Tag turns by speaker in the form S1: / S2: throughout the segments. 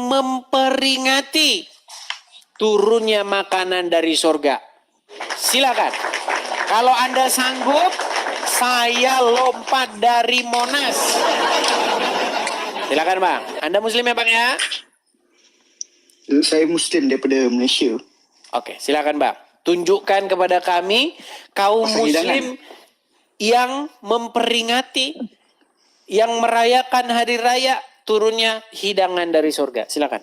S1: memperingati turunnya makanan dari surga. Silakan. Kalau Anda sanggup, saya lompat dari Monas. Silakan Bang. Anda Muslim ya Bang ya?
S2: Saya Muslim daripada Malaysia.
S1: Oke, silakan Bang. Tunjukkan kepada kami kaum Muslim yang memperingati, yang merayakan hari raya turunnya hidangan dari surga. Silakan.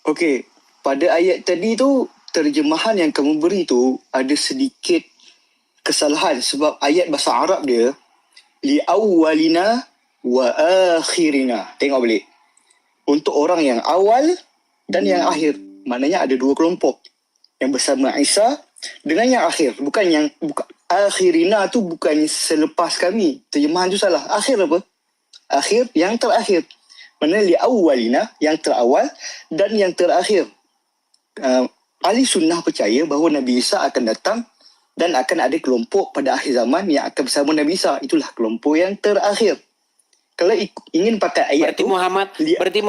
S2: Okey, pada ayat tadi tu terjemahan yang kamu beri tu ada sedikit kesalahan sebab ayat bahasa Arab dia li awwalina wa akhirina. Tengok balik. Untuk orang yang awal dan yang akhir. Maknanya ada dua kelompok. Yang bersama Isa dengan yang akhir. Akhirina tu bukan selepas kami. Terjemahan tu salah. Akhir apa? Akhir yang terakhir. Maknanya li awwalina yang terawal dan yang terakhir. Ahli sunnah percaya bahawa Nabi Isa akan datang dan akan ada kelompok pada akhir zaman yang akan bersama Nabi Isa. Itulah kelompok yang terakhir. Kalau ingin pakai ayat
S1: berarti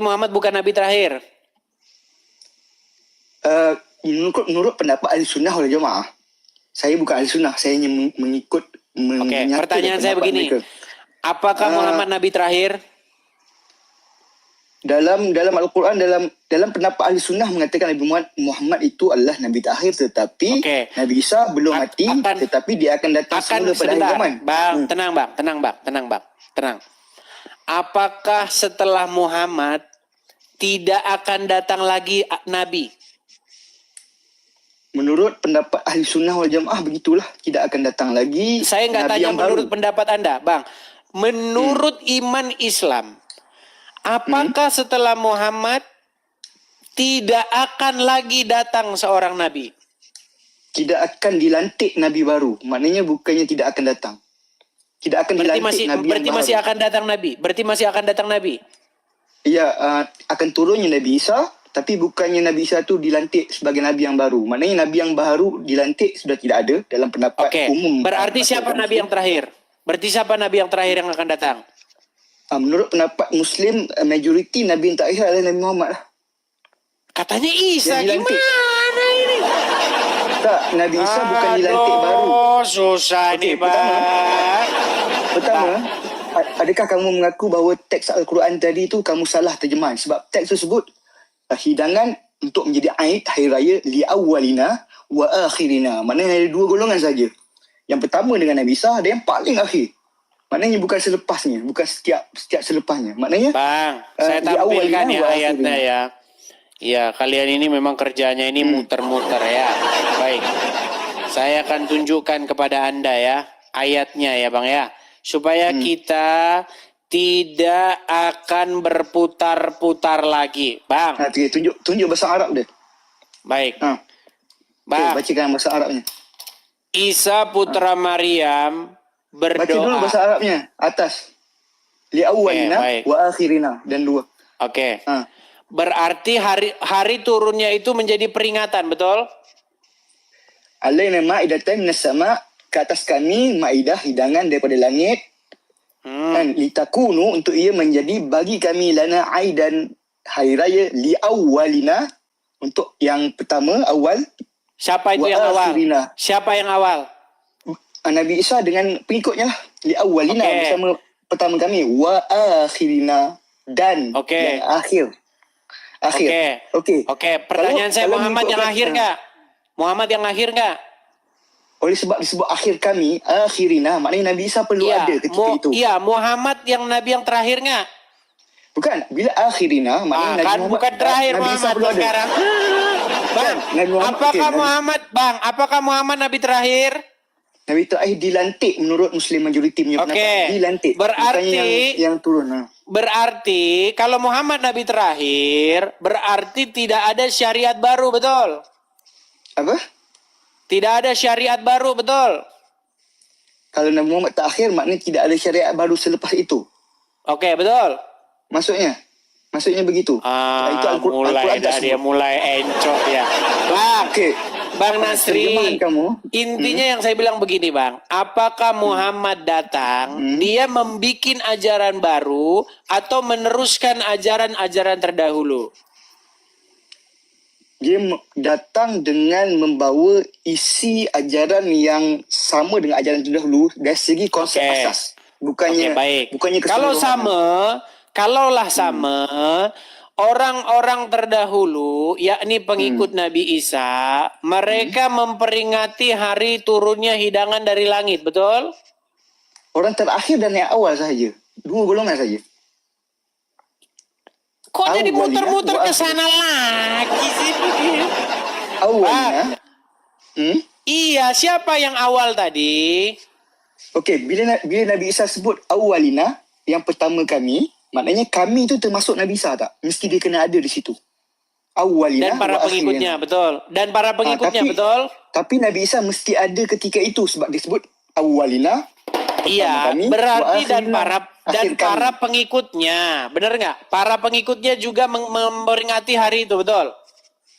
S1: Muhammad bukan nabi terakhir.
S2: Menurut pendapat ahli sunnah wal jamaah, saya bukan ahli sunnah, saya hanya mengikut.
S1: Okey, pertanyaan saya begini. Mereka. Apakah Muhammad nabi terakhir?
S2: Dalam Al-Quran, dalam pendapat ahli sunnah mengatakan Nabi Muhammad itu adalah nabi terakhir, tetapi Nabi Isa belum mati, tetapi dia akan datang semula pada akhir zaman.
S1: Bang, tenang bang. Apakah setelah Muhammad tidak akan datang lagi nabi?
S2: Menurut pendapat ahli sunnah wal jamaah begitulah, tidak akan datang lagi.
S1: Saya nggak tanya menurut pendapat Anda, Bang. Menurut iman Islam, apakah setelah Muhammad tidak akan lagi datang seorang nabi?
S2: Tidak akan dilantik nabi baru. Maknanya bukannya tidak akan datang. Tidak akan dilantik nabi yang baru.
S1: Berarti masih akan datang nabi. Berarti masih akan datang nabi.
S2: Ya, akan turunnya Nabi Isa, tapi bukannya Nabi Isa tu dilantik sebagai nabi yang baru. Maknanya nabi yang baru dilantik sudah tidak ada dalam pendapat umum.
S1: Berarti siapa nabi yang terakhir? Berarti siapa nabi yang terakhir yang akan datang?
S2: Menurut pendapat Muslim, majoriti nabi yang terakhir adalah Nabi Muhammad lah.
S1: Katanya Isa, gimana ini?
S2: Tak, Nabi Isa bukan dilantik baru.
S1: Susah nih Bang.
S2: Pertama, adakah kamu mengaku bahawa teks Al-Quran tadi tu kamu salah terjemahan? Sebab teks tersebut hidangan untuk menjadi Aid hari raya li awwalina wa akhirina. Maknanya ada dua golongan saja. Yang pertama dengan Nabi Isa, ada yang paling akhir. Maknanya bukan selepasnya, bukan setiap selepasnya. Maknanya
S1: Bang, saya tampilkan ya ayatnya ya. Ya, kalian ini memang kerjanya ini muter-muter ya. Baik. Saya akan tunjukkan kepada Anda ya ayatnya ya Bang ya. Supaya kita tidak akan berputar-putar lagi. Bang.
S2: Tunjuk bahasa Arab dia.
S1: Baik.
S2: Bang. Bacakan bahasa Arabnya.
S1: Isa putra Maryam berdoa.
S2: Baca dulu bahasa Arabnya. Atas. Li awwalina wa akhirina. Dan dua.
S1: Oke. Berarti hari turunnya itu menjadi peringatan, betul?
S2: Alaina ma'idatan minas sama', ke atas kami ma'idah, hidangan daripada langit. Dan litakunu, untuk ia menjadi bagi kami lana aidan hari raya li awwalina, untuk yang pertama awal.
S1: Siapa itu yang awal? Siapa yang awal?
S2: Nabi Isa dengan pengikutnya lah. Li awwalina bersama pertama kami wa akhirina, dan yang akhir. Okey.
S1: Pertanyaan saya, Muhammad yang akhir enggak? Muhammad yang akhir enggak?
S2: Oleh sebab disebut akhir kami, akhirina, maknanya Nabi Isa perlu ada ketika itu.
S1: Iya, Muhammad yang nabi yang terakhir enggak?
S2: Bukan, bila akhirina, maknanya Nabi Muhammad.
S1: Bukan terakhir
S2: Nabi Isa
S1: Muhammad sekarang. Bang, apakah Muhammad nabi terakhir?
S2: Nabi terakhir dilantik menurut Muslim majoriti punya pendapat. Dilantik.
S1: Berarti
S2: yang turun.
S1: Berarti kalau Muhammad nabi terakhir, berarti tidak ada syariat baru, betul?
S2: Apa?
S1: Tidak ada syariat baru, betul?
S2: Kalau Nabi Muhammad terakhir, maknanya tidak ada syariat baru selepas itu.
S1: Okey, betul. Maksudnya begitu. Mulai dah dia mulai encok ya. Bang, Bang Nasri,
S2: terjemahan kamu.
S1: intinya yang saya bilang begini Bang, apakah Muhammad datang, dia membikin ajaran baru atau meneruskan ajaran-ajaran terdahulu?
S2: Dia datang dengan membawa isi ajaran yang sama dengan ajaran terdahulu dari segi konsep
S1: Oke.
S2: asas. Bukannya
S1: baik.
S2: bukannya
S1: Kalau
S2: keseluruhan.
S1: kalaulah sama, orang-orang terdahulu, yakni pengikut Nabi Isa, mereka memperingati hari turunnya hidangan dari langit, betul?
S2: Orang terakhir dan yang awal sahaja. Dua golongan saja.
S1: Kok jadi
S2: Awalnya,
S1: muter-muter
S2: wa
S1: ke sana lagi sih?
S2: Awalnya.
S1: Iya, siapa yang awal tadi?
S2: Okey, bila Nabi Isa sebut awalina, yang pertama kami, maknanya kami itu termasuk Nabi Isa tak? Mesti dia kena ada di situ. Awalina
S1: Dan para
S2: wa
S1: pengikutnya,
S2: akhirina.
S1: betul. Dan para pengikutnya, betul?
S2: Tapi Nabi Isa mesti ada ketika itu sebab disebut awalina.
S1: Iya,
S2: kami,
S1: berarti
S2: wa
S1: dan
S2: akhirina,
S1: para
S2: akhir kami.
S1: pengikutnya, benar nggak? Para pengikutnya juga memperingati hari itu, betul?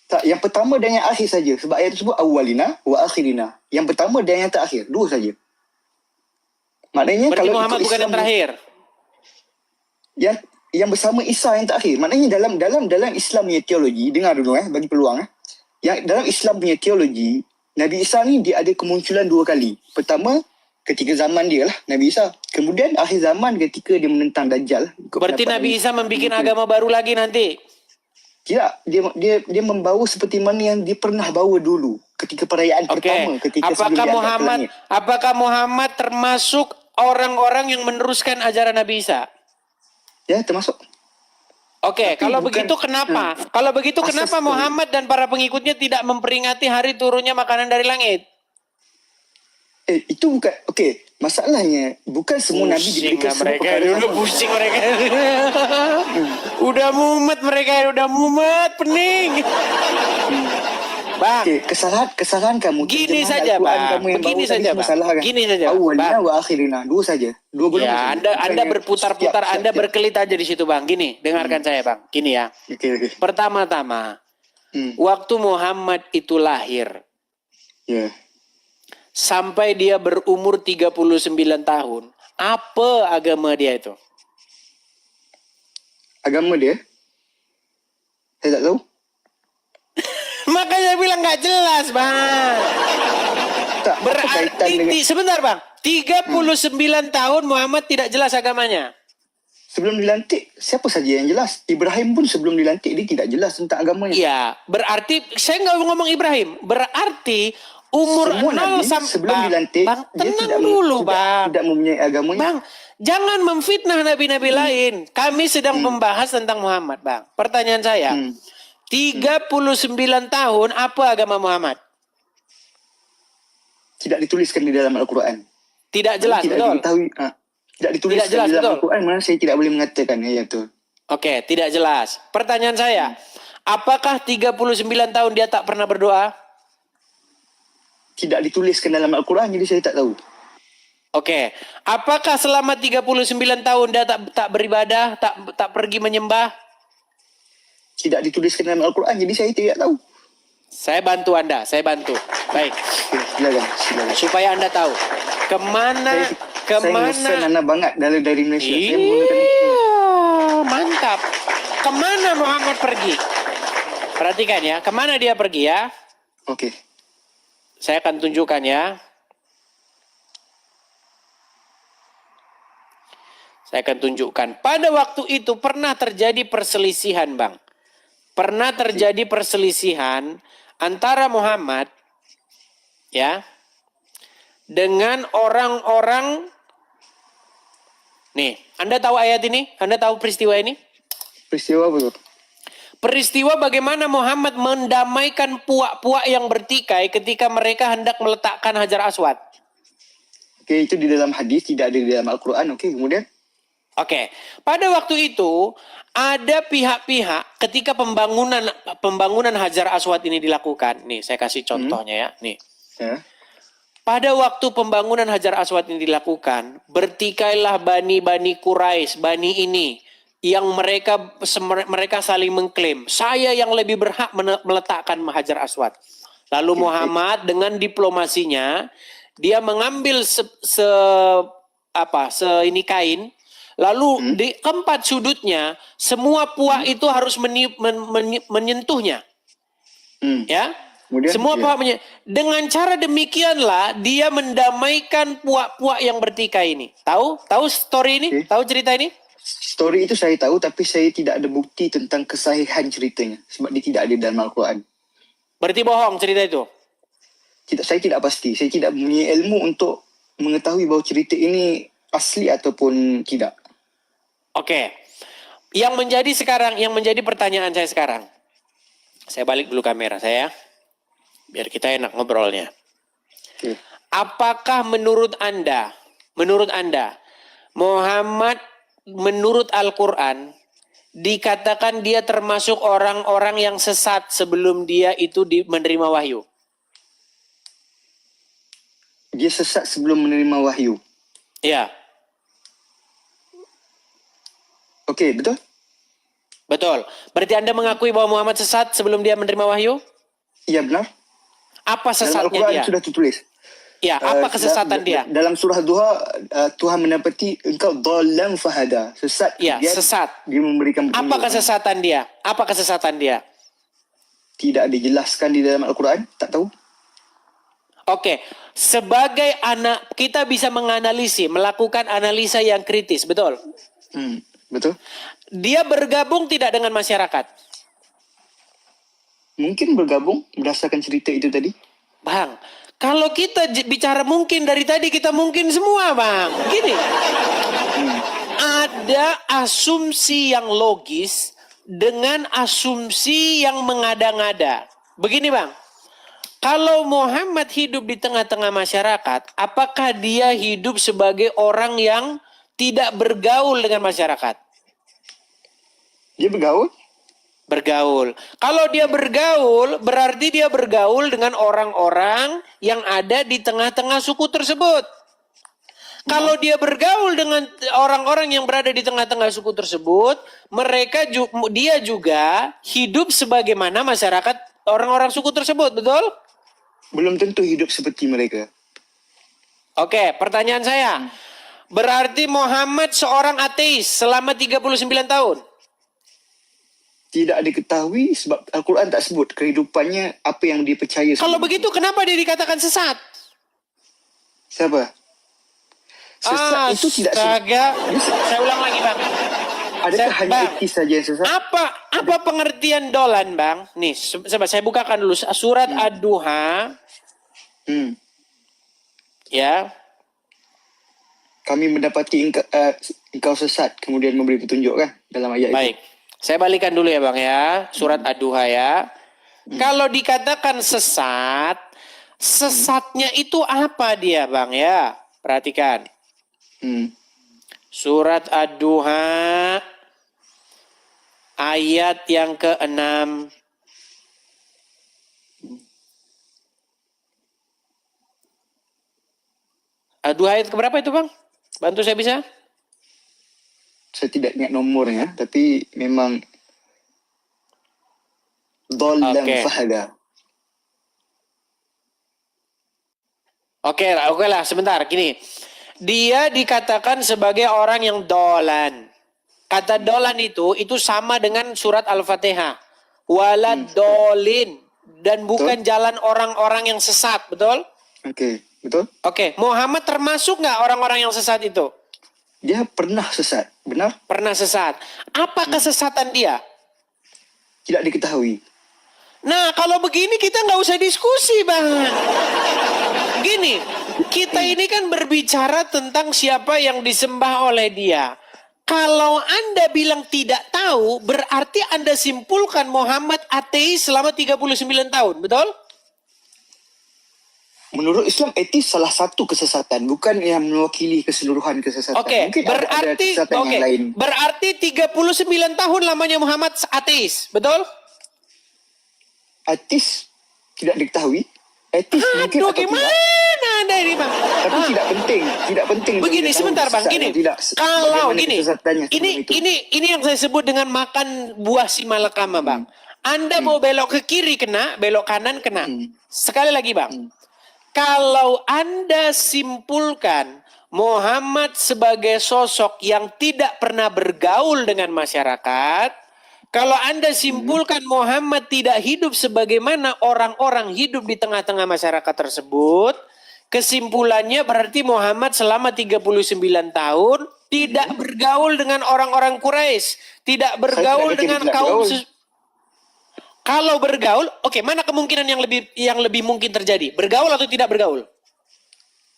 S2: Tak, yang pertama dan yang akhir saja. Sebab ayat tersebut awalina wa akhirina. Yang pertama dan yang terakhir. Dua saja. Maknanya
S1: Berarti
S2: kalau
S1: Muhammad
S2: ikut
S1: bukan yang
S2: Islam,
S1: terakhir.
S2: yang bersama Isa yang terakhir. Maknanya dalam Islam punya teologi, dengar dulu bagi peluang Yang dalam Islam punya teologi, Nabi Isa ni dia ada kemunculan dua kali. Pertama, ketika zaman dia lah Nabi Isa. Kemudian akhir zaman ketika dia menentang Dajjal.
S1: Berarti Nabi Isa membuat agama baru lagi nanti.
S2: Tidak, dia membawa seperti mana yang dia pernah bawa dulu ketika perayaan pertama ketika sebelum diangkat ke langit.
S1: Apakah Muhammad termasuk orang-orang yang meneruskan ajaran Nabi Isa?
S2: Ya, termasuk.
S1: Oke, kalau
S2: bukan-
S1: begitu kenapa? Kalau begitu
S2: Asas
S1: kenapa
S2: tu.
S1: Muhammad dan para pengikutnya tidak memperingati hari turunnya makanan dari langit?
S2: Itu bukan. Okey, masalahnya bukan semua nabi diberikan semua perkara sama.
S1: pusing mereka. Udah mumet mereka, udah mumet, pening. Bang,
S2: Okey, kesalahan kamu.
S1: Gini
S2: terjemahan
S1: saja,
S2: Al-Quran
S1: Bang.
S2: kamu yang
S1: Begini
S2: bawa tadi
S1: saja,
S2: semua
S1: Bang.
S2: salah kan?
S1: Gini saja,
S2: Awalina
S1: Bang.
S2: wa akhirina. Dua saja. Dua golongan
S1: ya,
S2: saja.
S1: Anda
S2: Bukannya
S1: berputar-putar,
S2: setiap-
S1: Anda
S2: setiap-
S1: berkelit aja di situ, Bang. Gini, dengarkan saya, Bang. Gini ya.
S2: Okey.
S1: Pertama-tama, waktu Muhammad itu lahir,
S2: Ya.
S1: sampai dia berumur 39 tahun, apa agama dia itu?
S2: Agama dia? Saya tak tahu.
S1: Makanya bilang nggak jelas, Bang.
S2: Tak, apa kaitan dengan
S1: Sebentar, Bang. 39 tahun Muhammad tidak jelas agamanya.
S2: sebelum dilantik, siapa saja yang jelas? Ibrahim pun sebelum dilantik dia tidak jelas tentang agamanya.
S1: Iya, berarti saya nggak ngomong Ibrahim. Berarti umur
S2: Semua
S1: 0
S2: nabi
S1: sampai
S2: sebelum dilantik
S1: Bang,
S2: dia
S1: tenang dulu, Bang.
S2: tidak mempunyai agamanya.
S1: Bang, jangan memfitnah nabi-nabi lain. Kami sedang membahas tentang Muhammad, Bang. Pertanyaan saya, 39 tahun apa agama Muhammad?
S2: Tidak dituliskan di dalam Al-Quran.
S1: Tidak jelas,
S2: tidak
S1: betul?
S2: diketahui, tidak dituliskan
S1: Tidak jelas,
S2: di dalam
S1: betul?
S2: Al-Quran, mana saya tidak boleh mengatakan ya betul.
S1: Oke, tidak jelas. Pertanyaan saya, apakah 39 tahun dia tak pernah berdoa?
S2: Tidak dituliskan dalam Al-Quran, jadi saya tak tahu.
S1: Oke, apakah selama 39 tahun dia tak beribadah, tak pergi menyembah?
S2: Tidak dituliskan dalam Al-Quran, jadi saya tidak tahu.
S1: Saya bantu Anda, saya bantu. Baik,
S2: Okay, silakan.
S1: supaya Anda tahu
S2: Saya ngesan anak banget dari Malaysia. Saya menggunakan
S1: Iya, mantap. Kemana Muhammad pergi? Perhatikan ya, kemana dia pergi ya?
S2: Okey.
S1: Saya akan tunjukkan ya. Saya akan tunjukkan. Pada waktu itu pernah terjadi perselisihan, Bang. Pernah terjadi perselisihan antara Muhammad ya dengan orang-orang. Nih, Anda tahu ayat ini? Anda tahu peristiwa ini?
S2: Peristiwa apa tu?
S1: Peristiwa bagaimana Muhammad mendamaikan puak-puak yang bertikai ketika mereka hendak meletakkan Hajar Aswad.
S2: Okey, itu di dalam hadis, tidak ada di dalam Al-Quran. Okey, kemudian?
S1: Oke, pada waktu itu ada pihak-pihak ketika pembangunan Hajar Aswad ini dilakukan. Nih, saya kasih contohnya ya. Nih.
S2: Ya.
S1: Pada waktu pembangunan Hajar Aswad ini dilakukan, bertikailah Bani Quraisy, Bani ini yang mereka saling mengklaim, saya yang lebih berhak meletakkan Hajar Aswad. Lalu Muhammad dengan diplomasinya dia mengambil ini kain, lalu di keempat sudutnya semua puak itu harus menyentuhnya. Ya.
S2: Kemudian,
S1: Semua puak dengan cara demikianlah dia mendamaikan puak-puak yang bertikai ini. Tahu story ini? Tahu cerita ini?
S2: Story itu saya tahu, tapi saya tidak ada bukti tentang kesahihan ceritanya sebab dia tidak ada dalam Al-Quran.
S1: Berarti bohong cerita itu?
S2: Saya tidak pasti. Saya tidak punya ilmu untuk mengetahui bahawa cerita ini asli ataupun tidak.
S1: Oke. Yang menjadi pertanyaan saya sekarang. Saya balik dulu kamera saya. Biar kita enak ngobrolnya.
S2: Okay.
S1: Apakah menurut Anda, Muhammad menurut Al-Quran dikatakan dia termasuk orang-orang yang sesat sebelum dia itu menerima wahyu?
S2: Dia sesat sebelum menerima wahyu?
S1: Iya.
S2: Okey, betul?
S1: Betul. Berarti Anda mengakui bahwa Muhammad sesat sebelum dia menerima wahyu?
S2: Iya, benar.
S1: Apa sesatnya
S2: Al-Quran
S1: dia?
S2: Sudah tertulis.
S1: Ya, apa kesesatan dia?
S2: Dalam surah Duha, Tuhan menepati engkau dhalan fahada. Sesat.
S1: Ya, sesat.
S2: Dia memberikan petunjuk.
S1: Apa kesesatan dia?
S2: Tidak dijelaskan di dalam Al-Quran, tak tahu.
S1: Oke, sebagai anak kita bisa melakukan analisa yang kritis, betul?
S2: Betul.
S1: Dia bergabung tidak dengan masyarakat?
S2: Mungkin bergabung berdasarkan cerita itu tadi.
S1: Bang, kalau kita bicara mungkin dari tadi kita mungkin semua, Bang. Gini. Ada asumsi yang logis dengan asumsi yang mengada-ngada. Begini, Bang. Kalau Muhammad hidup di tengah-tengah masyarakat, apakah dia hidup sebagai orang yang tidak bergaul dengan masyarakat?
S2: Dia bergaul?
S1: Bergaul. Kalau dia bergaul, berarti dia bergaul dengan orang-orang yang ada di tengah-tengah suku tersebut. Kalau dia bergaul dengan orang-orang yang berada di tengah-tengah suku tersebut, dia juga hidup sebagaimana masyarakat orang-orang suku tersebut, betul?
S2: Belum tentu hidup seperti mereka.
S1: Oke, pertanyaan saya. Berarti Muhammad seorang ateis selama 39 tahun?
S2: Tidak diketahui sebab Al-Quran tak sebut kehidupannya apa yang dia percaya.
S1: Kalau begitu kenapa dia dikatakan sesat?
S2: Siapa? Sesat itu tidak
S1: Saya ulang lagi, Bang.
S2: Adakah hanya etis saja yang sesat?
S1: Apa pengertian dolan, Bang? Nih, saya bukakan dulu surat Ad-Duha. Ya.
S2: Kami mendapati engkau sesat, kemudian memberi petunjuk kan dalam ayat
S1: Baik.
S2: itu.
S1: Saya balikan dulu ya, Bang ya. Surat Ad-Duha ya. Kalau dikatakan sesat, sesatnya itu apa dia, Bang ya? Perhatikan. Surat Ad-Duha ayat yang ke-6. Ad-Duha ayat keberapa itu, Bang? Bantu saya bisa?
S2: Saya tidak ingat nomornya, tapi memang dhalan fahada.
S1: Oke lah, sebentar. Gini, dia dikatakan sebagai orang yang dolan. Kata dolan itu sama dengan surat Al-Fatihah. Walad dolin. Dan bukan jalan orang-orang yang sesat, betul?
S2: Oke, betul.
S1: Oke, Muhammad termasuk nggak orang-orang yang sesat itu?
S2: Dia pernah sesat, benar?
S1: Pernah sesat. Apa kesesatan dia?
S2: Tidak diketahui.
S1: Nah, kalau begini kita nggak usah diskusi, Bang. Gini, kita ini kan berbicara tentang siapa yang disembah oleh dia. Kalau Anda bilang tidak tahu, berarti Anda simpulkan Muhammad ateis selama 39 tahun, betul?
S2: Menurut Islam, etis salah satu kesesatan, bukan yang mewakili keseluruhan kesesatan.
S1: Oke,
S2: mungkin ada kesesatan yang lain.
S1: Berarti 39 tahun lamanya Muhammad ateis, betul?
S2: Etis tidak diketahui. Etis mungkin atau
S1: gimana
S2: tidak.
S1: Anda ini, Bang?
S2: Tapi tidak penting.
S1: Begini sebentar, Bang, gini. Kalau gini, ini yang saya sebut dengan makan buah si malakama, Bang. Anda mau belok ke kiri kena, belok kanan kena. Sekali lagi bang,
S2: Hmm.
S1: kalau Anda simpulkan Muhammad sebagai sosok yang tidak pernah bergaul dengan masyarakat, kalau Anda simpulkan Muhammad tidak hidup sebagaimana orang-orang hidup di tengah-tengah masyarakat tersebut, kesimpulannya berarti Muhammad selama 39 tahun tidak bergaul dengan orang-orang Quraisy, tidak bergaul
S2: Saya tidak
S1: dengan
S2: tidak
S1: kaum
S2: bergaul.
S1: kalau bergaul, oke, mana kemungkinan yang lebih mungkin terjadi? Bergaul atau tidak bergaul?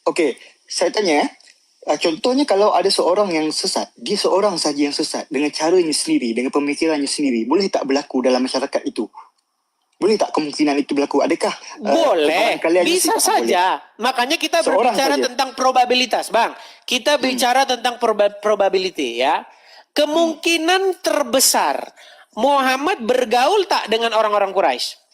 S2: Okey, saya tanya. Contohnya kalau ada seorang yang sesat, dia seorang saja yang sesat dengan caranya sendiri, dengan pemikirannya sendiri, boleh tak berlaku dalam masyarakat itu? Boleh tak kemungkinan itu berlaku? Adakah
S1: Boleh,
S2: barangkali
S1: bisa
S2: tak boleh?
S1: saja. Makanya kita
S2: Seorang
S1: berbicara
S2: saja.
S1: tentang probabilitas, Bang. Kita bicara tentang probability ya. Kemungkinan terbesar Muhammad bergaul tak dengan orang-orang Quraisy?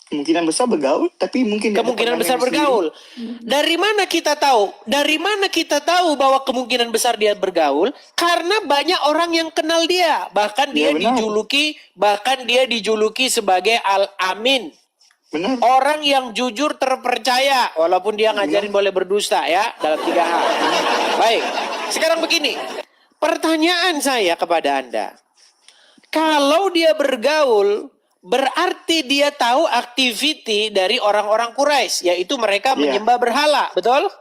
S2: Kemungkinan besar bergaul, tapi mungkin dia ada
S1: Kemungkinan besar
S2: pandangannya
S1: bergaul.
S2: sendiri.
S1: Dari mana kita tahu? Dari mana kita tahu bahwa kemungkinan besar dia bergaul? Karena banyak orang yang kenal dia. Bahkan dia
S2: Ya, benar.
S1: dijuluki sebagai Al-Amin.
S2: Benar.
S1: Orang yang jujur terpercaya. Walaupun dia ngajarin boleh berdusta ya. Dalam 3 hal. Baik. Sekarang begini. Pertanyaan saya kepada Anda. Kalau dia bergaul, berarti dia tahu aktiviti dari orang-orang Quraisy, yaitu mereka
S2: Ya.
S1: menyembah berhala, betul?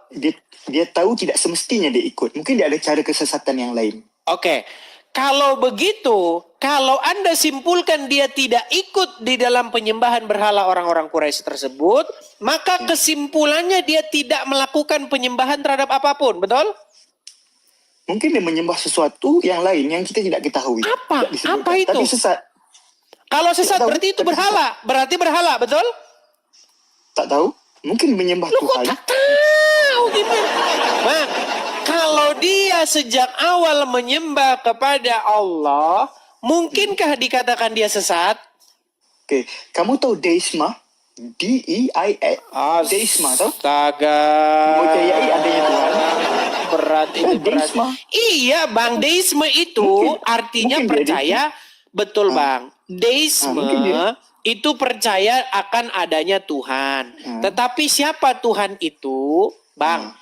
S2: Dia tahu tidak semestinya dia ikut. Mungkin dia ada cara kesesatan yang lain.
S1: Oke. Kalau begitu, kalau Anda simpulkan dia tidak ikut di dalam penyembahan berhala orang-orang Quraisy tersebut, maka kesimpulannya dia tidak melakukan penyembahan terhadap apapun, betul?
S2: Mungkin dia menyembah sesuatu yang lain yang kita tidak ketahui.
S1: Apa?
S2: Tidak disebutkan.
S1: Apa itu?
S2: Tapi sesat.
S1: Kalau sesat
S2: Tidak tahu,
S1: berarti itu
S2: tapi
S1: berhala. Berarti berhala, betul?
S2: Tak tahu. Mungkin menyembah
S1: Lu kok
S2: Tuhan.
S1: tak tahu gimana? Bang, kalau dia sejak awal menyembah kepada Allah, mungkinkah dikatakan dia sesat?
S2: Okey, kamu tahu deisma? D-E-I-S. Deisma tahu?
S1: Astaga.
S2: Mempercayai adanya Tuhan.
S1: Berat ini berat.
S2: Deisma.
S1: Iya bang, deisme itu
S2: Mungkin-
S1: artinya
S2: mungkin dia
S1: percaya. Betul bang. Deisme
S2: mungkin dia.
S1: itu percaya akan adanya Tuhan. Tetapi siapa Tuhan itu? Bang,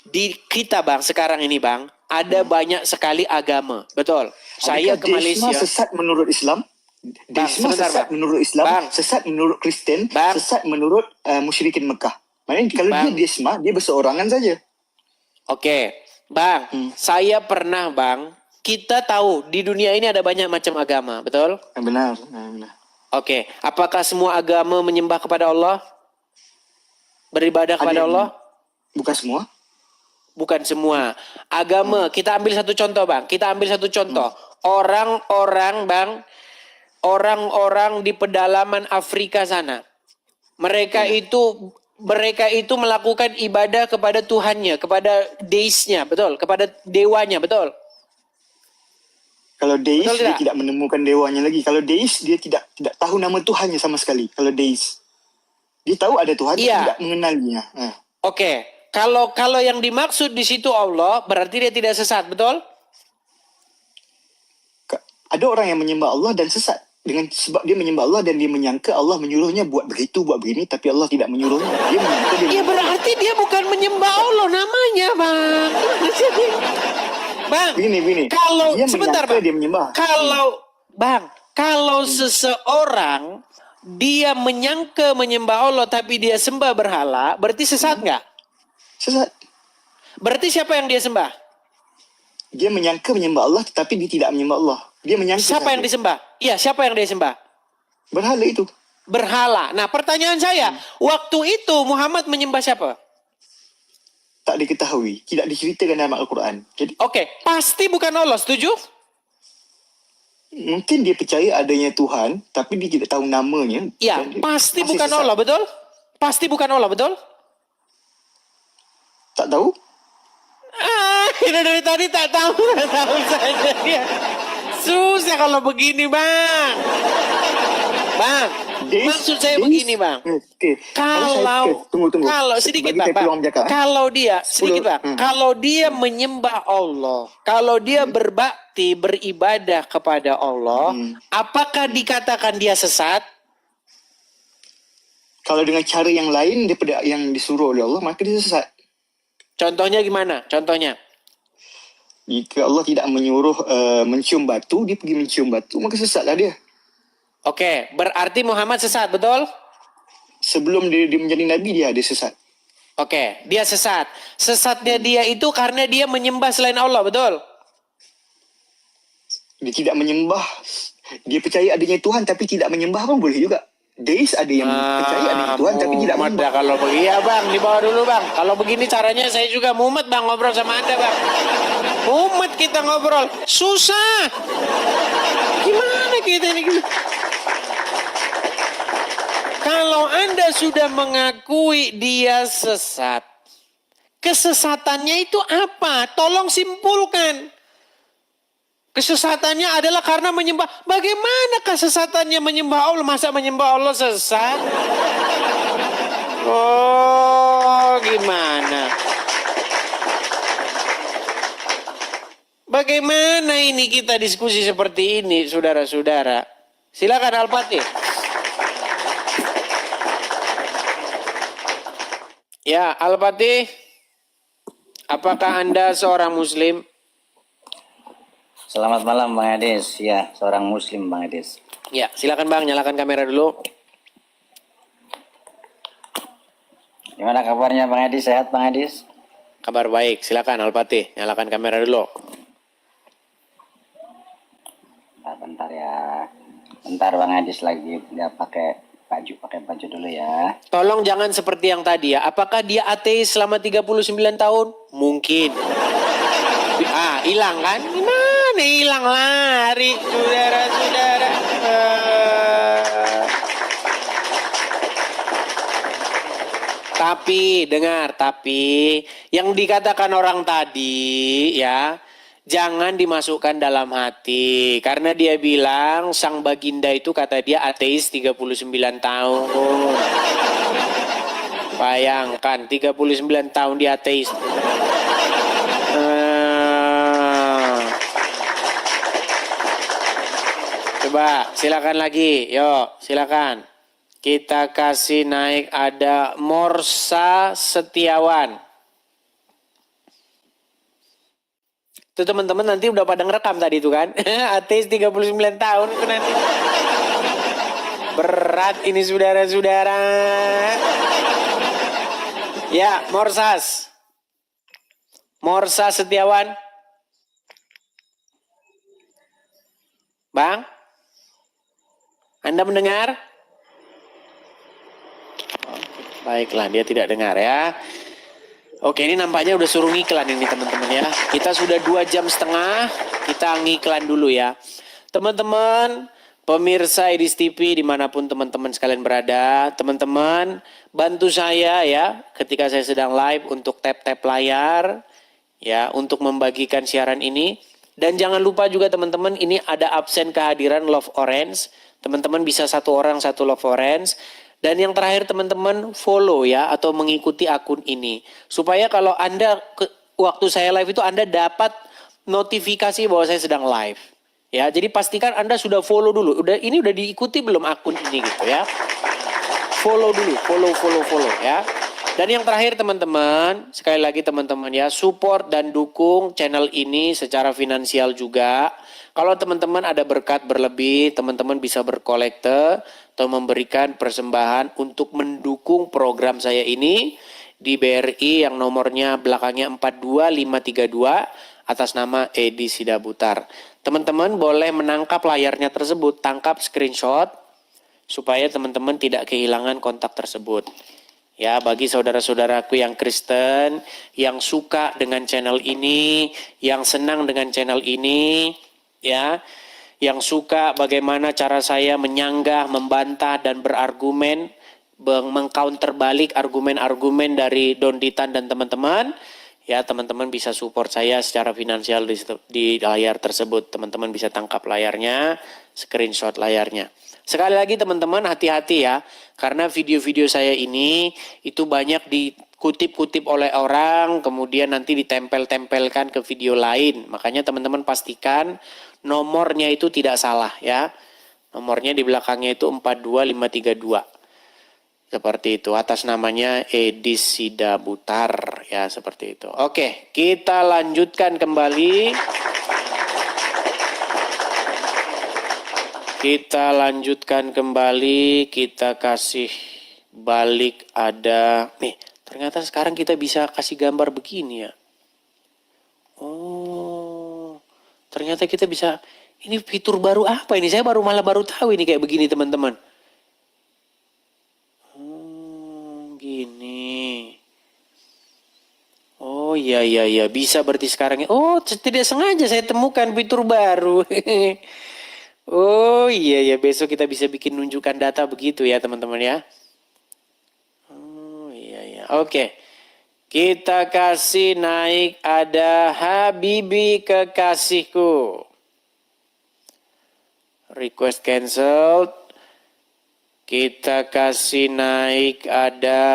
S1: di kita bang sekarang ini bang, ada banyak sekali agama. Betul. Saya
S2: Adakah
S1: ke Malaysia.
S2: Deisma sesat menurut Islam? Deisma
S1: sebentar,
S2: sesat
S1: Bang.
S2: menurut Islam,
S1: Bang.
S2: sesat menurut Kristen,
S1: Bang.
S2: sesat menurut musyrikin Mekah. Maknanya kalau
S1: Bang.
S2: dia Deisma, dia berseorangan saja.
S1: Oke, bang, saya pernah bang, kita tahu di dunia ini ada banyak macam agama, betul?
S2: Benar. Benar.
S1: Oke, apakah semua agama menyembah kepada Allah? Beribadah kepada
S2: Ada yang-
S1: Allah?
S2: Bukan semua.
S1: Bukan semua. Agama, kita ambil satu contoh bang, kita ambil satu contoh. Orang-orang bang, orang-orang di pedalaman Afrika sana, mereka itu melakukan ibadah kepada Tuhannya, kepada deisnya, betul? Kepada dewanya, betul?
S2: Kalau Deis,
S1: Betul
S2: dia
S1: tidak?
S2: tidak menemukan dewanya lagi. Kalau Deis, dia tidak tahu nama Tuhannya sama sekali. Kalau Deis. Dia tahu ada Tuhan,
S1: Iya.
S2: dia tidak mengenalinya.
S1: Oke, kalau yang dimaksud di situ Allah, berarti dia tidak sesat, betul?
S2: Ada orang yang menyembah Allah dan sesat. Sebab dia menyembah Allah dan dia menyangka Allah menyuruhnya buat begitu, buat begini. Tapi Allah tidak menyuruhnya. Dia menyangka dia
S1: Ya berarti dia bukan menyembah Allah namanya, bang. Bang,
S2: Begini.
S1: kalau
S2: Dia
S1: sebentar
S2: menyangka
S1: bang,
S2: dia menyembah.
S1: kalau seseorang dia menyangka menyembah Allah tapi dia sembah berhala, berarti sesat nggak?
S2: Sesat.
S1: Berarti siapa yang dia sembah?
S2: Dia menyangka menyembah Allah tetapi dia tidak menyembah Allah. Dia menyangka
S1: Siapa yang
S2: saja.
S1: disembah? Iya, siapa yang dia sembah?
S2: Berhala itu.
S1: Berhala. Nah, pertanyaan saya, waktu itu Muhammad menyembah siapa?
S2: Tak diketahui. Tidak diceritakan dalam Al-Quran. Jadi
S1: Oke, pasti bukan Allah, setuju?
S2: mungkin dia percaya adanya Tuhan tapi dia tidak tahu namanya.
S1: Iya,
S2: Dan dia
S1: pasti
S2: masih
S1: bukan
S2: sesat.
S1: Allah, betul? Pasti bukan Allah, betul?
S2: Tak tahu?
S1: Kita dari tadi tak tahu saja dia. Susah kalau begini, bang. Bang, Maksud saya begini, Bang.
S2: Oke.
S1: Kalau
S2: Tunggu.
S1: kalau sedikit
S2: Bagi
S1: Bang,
S2: saya peluang bercakap.
S1: kalau dia sedikit Bang, kalau dia menyembah Allah, kalau dia berbakti, beribadah kepada Allah, apakah dikatakan dia sesat?
S2: Kalau dengan cara yang lain daripada yang disuruh oleh Allah, maka dia sesat.
S1: Contohnya gimana? Contohnya?
S2: Jika Allah tidak menyuruh mencium batu, dia pergi mencium batu, maka sesatlah dia.
S1: Oke, berarti Muhammad sesat, betul?
S2: Sebelum dia menjadi Nabi, dia ada sesat.
S1: Oke, dia sesat. Sesatnya dia itu karena dia menyembah selain Allah, betul?
S2: Dia tidak menyembah. Dia percaya adanya Tuhan tapi tidak menyembah pun boleh juga. Deis ada yang percaya adanya Tuhan tapi tidak
S1: Muhammad
S2: menyembah.
S1: dah kalau begini ya Bang, dibawa dulu Bang. Kalau begini caranya saya juga mumet Bang ngobrol sama Anda Bang. Mumet kita ngobrol, susah. Gimana kita ini? Kalau Anda sudah mengakui dia sesat, kesesatannya itu apa? Tolong simpulkan. Kesesatannya adalah karena menyembah. Bagaimana kesesatannya menyembah Allah? Masa menyembah Allah sesat? Oh, gimana? Bagaimana ini kita diskusi seperti ini, saudara-saudara? Silakan Al-Fatih. Ya, Al-Fatih, apakah Anda seorang Muslim?
S3: Selamat malam Bang Adis. Ya, seorang Muslim Bang Adis.
S1: Ya, silakan Bang, nyalakan kamera dulu.
S3: Gimana kabarnya Bang Adis? Sehat Bang Adis?
S1: Kabar baik, silakan Al-Fatih, nyalakan kamera dulu.
S3: Bentar ya. Bentar Bang Adis lagi dia pakai baju dulu ya.
S1: Tolong jangan seperti yang tadi ya. Apakah dia ateis selama 39 tahun? Mungkin. Hilang kan? Gimana hilang lari, saudara-saudara? Tapi yang dikatakan orang tadi ya, jangan dimasukkan dalam hati. Karena dia bilang sang baginda itu kata dia ateis 39 tahun. Bayangkan 39 tahun dia ateis. Coba silakan lagi. Yuk, silakan. Kita kasih naik ada Morsa Setiawan. Itu teman-teman nanti udah pada ngerekam tadi itu kan. Ateis 39 tahun itu nanti. Berat ini saudara-saudara. Ya, Morsa Setiawan. Bang? Anda mendengar? Baiklah, dia tidak dengar ya. Oke, ini nampaknya udah suruh ngiklan ini teman-teman ya. Kita sudah 2,5 jam, kita ngiklan dulu ya. Teman-teman, pemirsa Edis TV dimanapun teman-teman sekalian berada. Teman-teman, bantu saya ya ketika saya sedang live untuk tap-tap layar. Ya, untuk membagikan siaran ini. Dan jangan lupa juga teman-teman, ini ada absen kehadiran Love Orange. Teman-teman bisa 1 orang 1 Love Orange. Dan yang terakhir teman-teman follow ya atau mengikuti akun ini. Supaya kalau Anda waktu saya live itu Anda dapat notifikasi bahwa saya sedang live. Ya, jadi pastikan Anda sudah follow dulu. Ini udah diikuti belum akun ini gitu ya. Follow dulu, follow ya. Dan yang terakhir teman-teman, sekali lagi teman-teman ya, support dan dukung channel ini secara finansial juga. Kalau teman-teman ada berkat berlebih, teman-teman bisa berkolekte atau memberikan persembahan untuk mendukung program saya ini di BRI yang nomornya belakangnya 42532 atas nama Edi Sidabutar. Teman-teman boleh menangkap layarnya tersebut, tangkap screenshot supaya teman-teman tidak kehilangan kontak tersebut. Ya, bagi saudara-saudaraku yang Kristen, yang suka dengan channel ini, yang senang dengan channel ini, ya, yang suka bagaimana cara saya menyanggah, membantah dan berargumen, mengcounter balik argumen-argumen dari Don Ditan dan teman-teman, Ya, teman-teman bisa support saya secara finansial di layar tersebut. Teman-teman bisa tangkap layarnya, screenshot layarnya. Sekali lagi teman-teman hati-hati ya, karena video-video saya ini itu banyak dikutip-kutip oleh orang, kemudian nanti ditempel-tempelkan ke video lain. Makanya teman-teman pastikan nomornya itu tidak salah ya. Nomornya di belakangnya itu 42532. Seperti itu, atas namanya Edis Sidabutar ya, seperti itu. Oke, kita lanjutkan kembali. Kita lanjutkan kembali, kita kasih balik ada. Nih, ternyata sekarang kita bisa kasih gambar begini ya. Oh, ternyata kita bisa, ini fitur baru apa ini? Saya malah baru tahu ini kayak begini teman-teman. Gini. Oh iya bisa berarti sekarang. Oh tidak sengaja saya temukan fitur baru. Oh iya besok kita bisa bikin nunjukkan data begitu ya teman-teman ya. Oh iya oke. Kita kasih naik ada Habibi kekasihku. Request cancelled. Kita kasih naik ada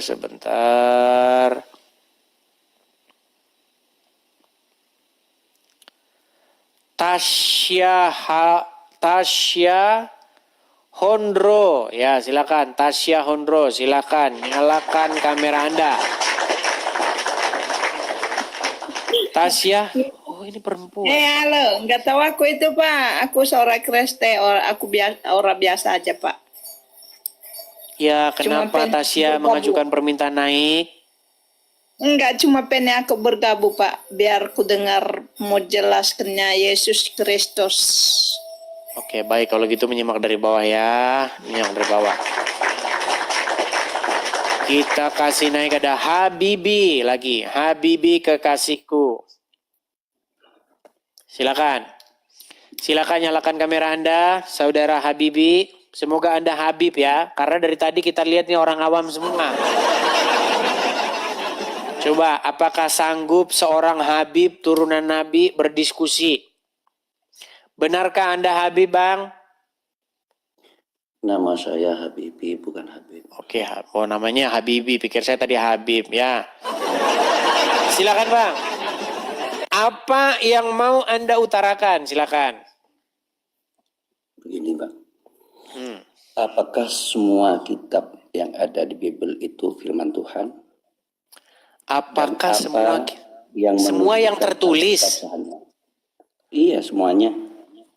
S1: sebentar. Tasya Hondro. Ya, silakan Tasya Hondro, silakan nyalakan kamera Anda. Tasya, oh ini perempuan.
S4: Halo, nggak tahu aku itu Pak. Aku seorang Kristen, orang biasa aja Pak.
S1: Ya, kenapa
S4: pengen
S1: Tasya
S4: bergabung.
S1: mengajukan permintaan naik?
S4: Enggak, cuma pengen aku bergabung Pak, biar ku dengar mau jelaskannya Yesus Kristus.
S1: Oke, baik kalau gitu menyimak dari bawah ya, menyimak dari bawah. Kita kasih naik ada Habibi lagi, Habibi kekasihku. Silakan. Silakan nyalakan kamera Anda, saudara Habibi. Semoga Anda Habib ya, karena dari tadi kita lihat nih orang awam semua. Coba, apakah sanggup seorang Habib turunan Nabi berdiskusi? Benarkah Anda Habib, Bang?
S5: Nama saya Habibi, bukan Habib.
S1: Oke, oh namanya Habibi, pikir saya tadi Habib ya. Silakan, Bang. Apa yang mau Anda utarakan? Silakan.
S5: Begini, Bang. Apakah semua kitab yang ada di Bible itu firman Tuhan?
S1: Apakah semua
S5: yang
S1: tertulis?
S5: keabsahannya? Iya, semuanya.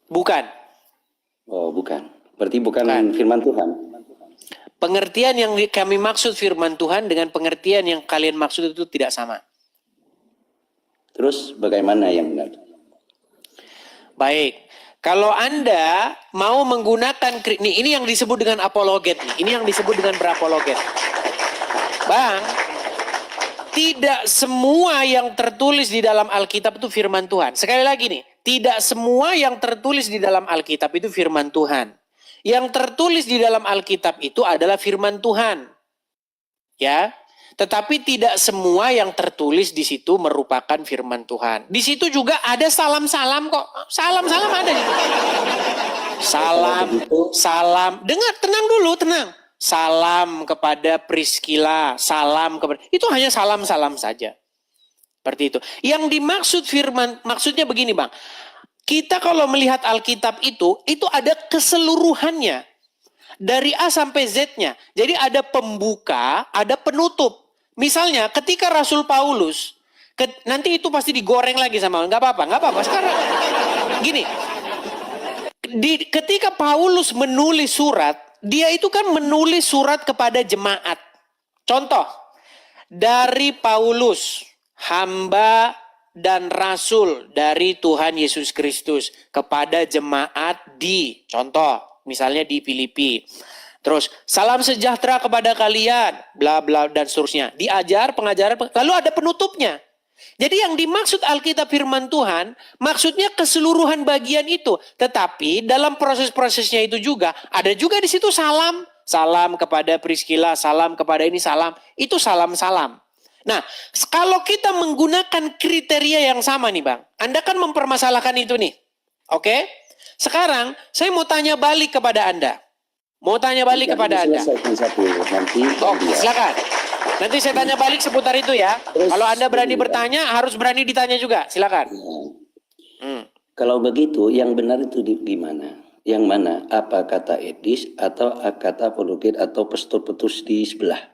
S1: Bukan.
S5: Oh, bukan. Berarti bukan firman Tuhan.
S1: Pengertian yang kami maksud firman Tuhan dengan pengertian yang kalian maksud itu tidak sama.
S5: Terus bagaimana yang benar?
S1: Baik. Kalau Anda mau menggunakan, ini yang disebut dengan apologet. Ini yang disebut dengan berapologet. Bang, tidak semua yang tertulis di dalam Alkitab itu firman Tuhan. Sekali lagi nih, tidak semua yang tertulis di dalam Alkitab itu firman Tuhan. Yang tertulis di dalam Alkitab itu adalah firman Tuhan. Ya. Tetapi tidak semua yang tertulis di situ merupakan firman Tuhan. Di situ juga ada salam-salam kok. Salam-salam ada. Salam. Dengar, tenang dulu, tenang. Salam kepada Priscilla, salam kepada. Itu hanya salam-salam saja. Seperti itu. Yang dimaksud firman, maksudnya begini Bang. Kita kalau melihat Alkitab itu ada keseluruhannya. Dari A sampai Z-nya. Jadi ada pembuka, ada penutup. Misalnya ketika Rasul Paulus, nanti itu pasti digoreng lagi sama, nggak apa-apa sekarang. Gini, ketika Paulus menulis surat, dia itu kan menulis surat kepada jemaat. Contoh, dari Paulus, hamba dan rasul dari Tuhan Yesus Kristus kepada jemaat di, contoh, misalnya di Filipi. Terus, salam sejahtera kepada kalian, bla bla dan seterusnya. Diajar, pengajaran, lalu ada penutupnya. Jadi yang dimaksud Alkitab firman Tuhan, maksudnya keseluruhan bagian itu. Tetapi dalam proses-prosesnya itu juga, ada juga di situ salam. salam kepada Priscilla, salam kepada ini, salam. Itu salam-salam. Nah, kalau kita menggunakan kriteria yang sama nih Bang, Anda kan mempermasalahkan itu nih. Oke? Sekarang, saya mau tanya balik kepada Anda. Mau tanya balik kepada Anda.
S5: Selesaikan satu, nanti
S1: Silakan. Nanti saya tanya balik seputar itu ya. Kalau Anda berani bertanya, harus berani ditanya juga. Silakan.
S5: Kalau begitu, yang benar itu gimana? Yang mana? Apa kata Edis atau kata Polukit atau pastor-petrus di sebelah?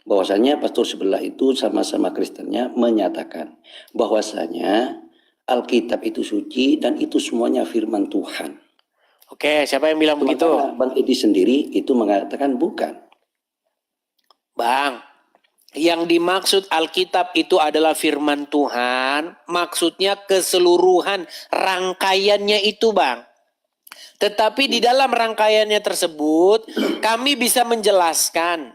S5: Bahwasanya pastor sebelah itu sama-sama Kristennya menyatakan bahwasanya Alkitab itu suci dan itu semuanya firman Tuhan.
S1: Oke, siapa yang bilang begitu?
S5: Bang Edis sendiri itu mengatakan bukan.
S1: Bang, yang dimaksud Alkitab itu adalah firman Tuhan, maksudnya keseluruhan rangkaiannya itu Bang. Tetapi di dalam rangkaiannya tersebut, kami bisa menjelaskan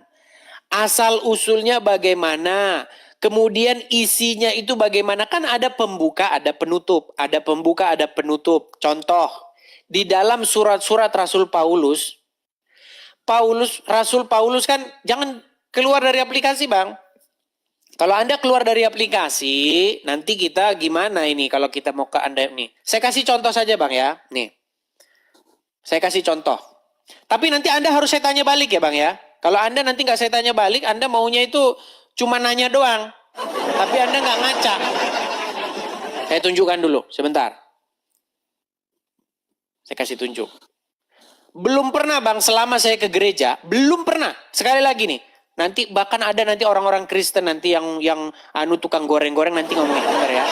S1: asal-usulnya bagaimana, kemudian isinya itu bagaimana. Kan ada pembuka, ada penutup, ada pembuka, ada penutup. Contoh, di dalam surat-surat Rasul Paulus, Rasul Paulus kan jangan keluar dari aplikasi Bang. Kalau Anda keluar dari aplikasi, nanti kita gimana ini kalau kita mau ke Anda nih. Saya kasih contoh saja Bang ya. Nih, saya kasih contoh. Tapi nanti Anda harus saya tanya balik ya Bang ya. Kalau Anda nanti nggak saya tanya balik, Anda maunya itu cuma nanya doang. Tapi Anda nggak ngaca. Saya tunjukkan dulu, sebentar. Saya kasih tunjuk. Belum pernah Bang, selama saya ke gereja, belum pernah. Sekali lagi nih, nanti bahkan ada nanti orang-orang Kristen nanti yang tukang goreng-goreng nanti ngomongin bentar ya.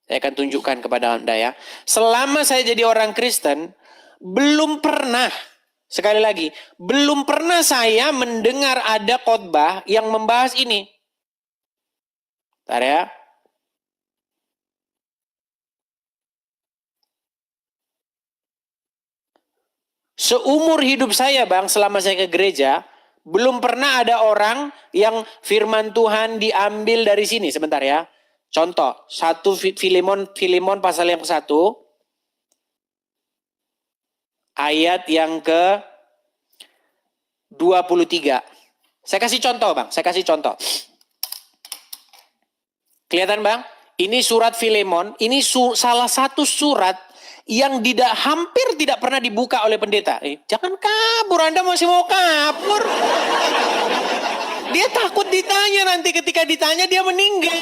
S1: Saya akan tunjukkan kepada Anda ya. Selama saya jadi orang Kristen, belum pernah, sekali lagi, belum pernah saya mendengar ada khotbah yang membahas ini. Bentar ya. Seumur hidup saya Bang, selama saya ke gereja, belum pernah ada orang yang firman Tuhan diambil dari sini. Sebentar ya. Contoh, 1 Filemon pasal yang ke-1, ayat yang ke-23. Saya kasih contoh Bang, saya kasih contoh. Kelihatan Bang? Ini surat Filemon, ini salah satu surat yang hampir tidak pernah dibuka oleh pendeta. Jangan kabur, Anda masih mau kabur. Dia takut ditanya, nanti ketika ditanya dia meninggal.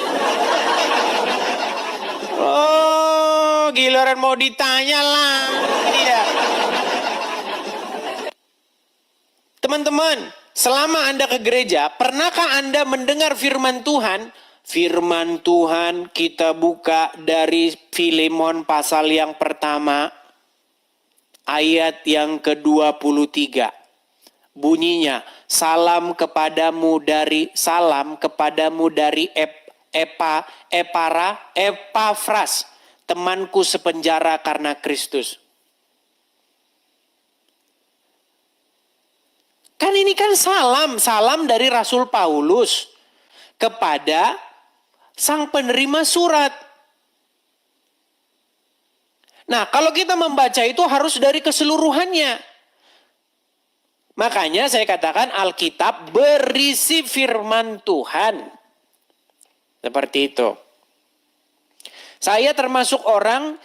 S1: Oh, giliran mau ditanya lah. Iya. Teman-teman, selama Anda ke gereja, pernahkah Anda mendengar firman Tuhan? Firman Tuhan kita buka dari Filemon pasal yang pertama, ayat yang ke-23. Bunyinya, salam kepadamu dari Epafras, temanku sepenjara karena Kristus. Kan ini kan salam dari Rasul Paulus kepada sang penerima surat. Nah, kalau kita membaca itu harus dari keseluruhannya. Makanya saya katakan Alkitab berisi firman Tuhan. Seperti itu. Saya termasuk orang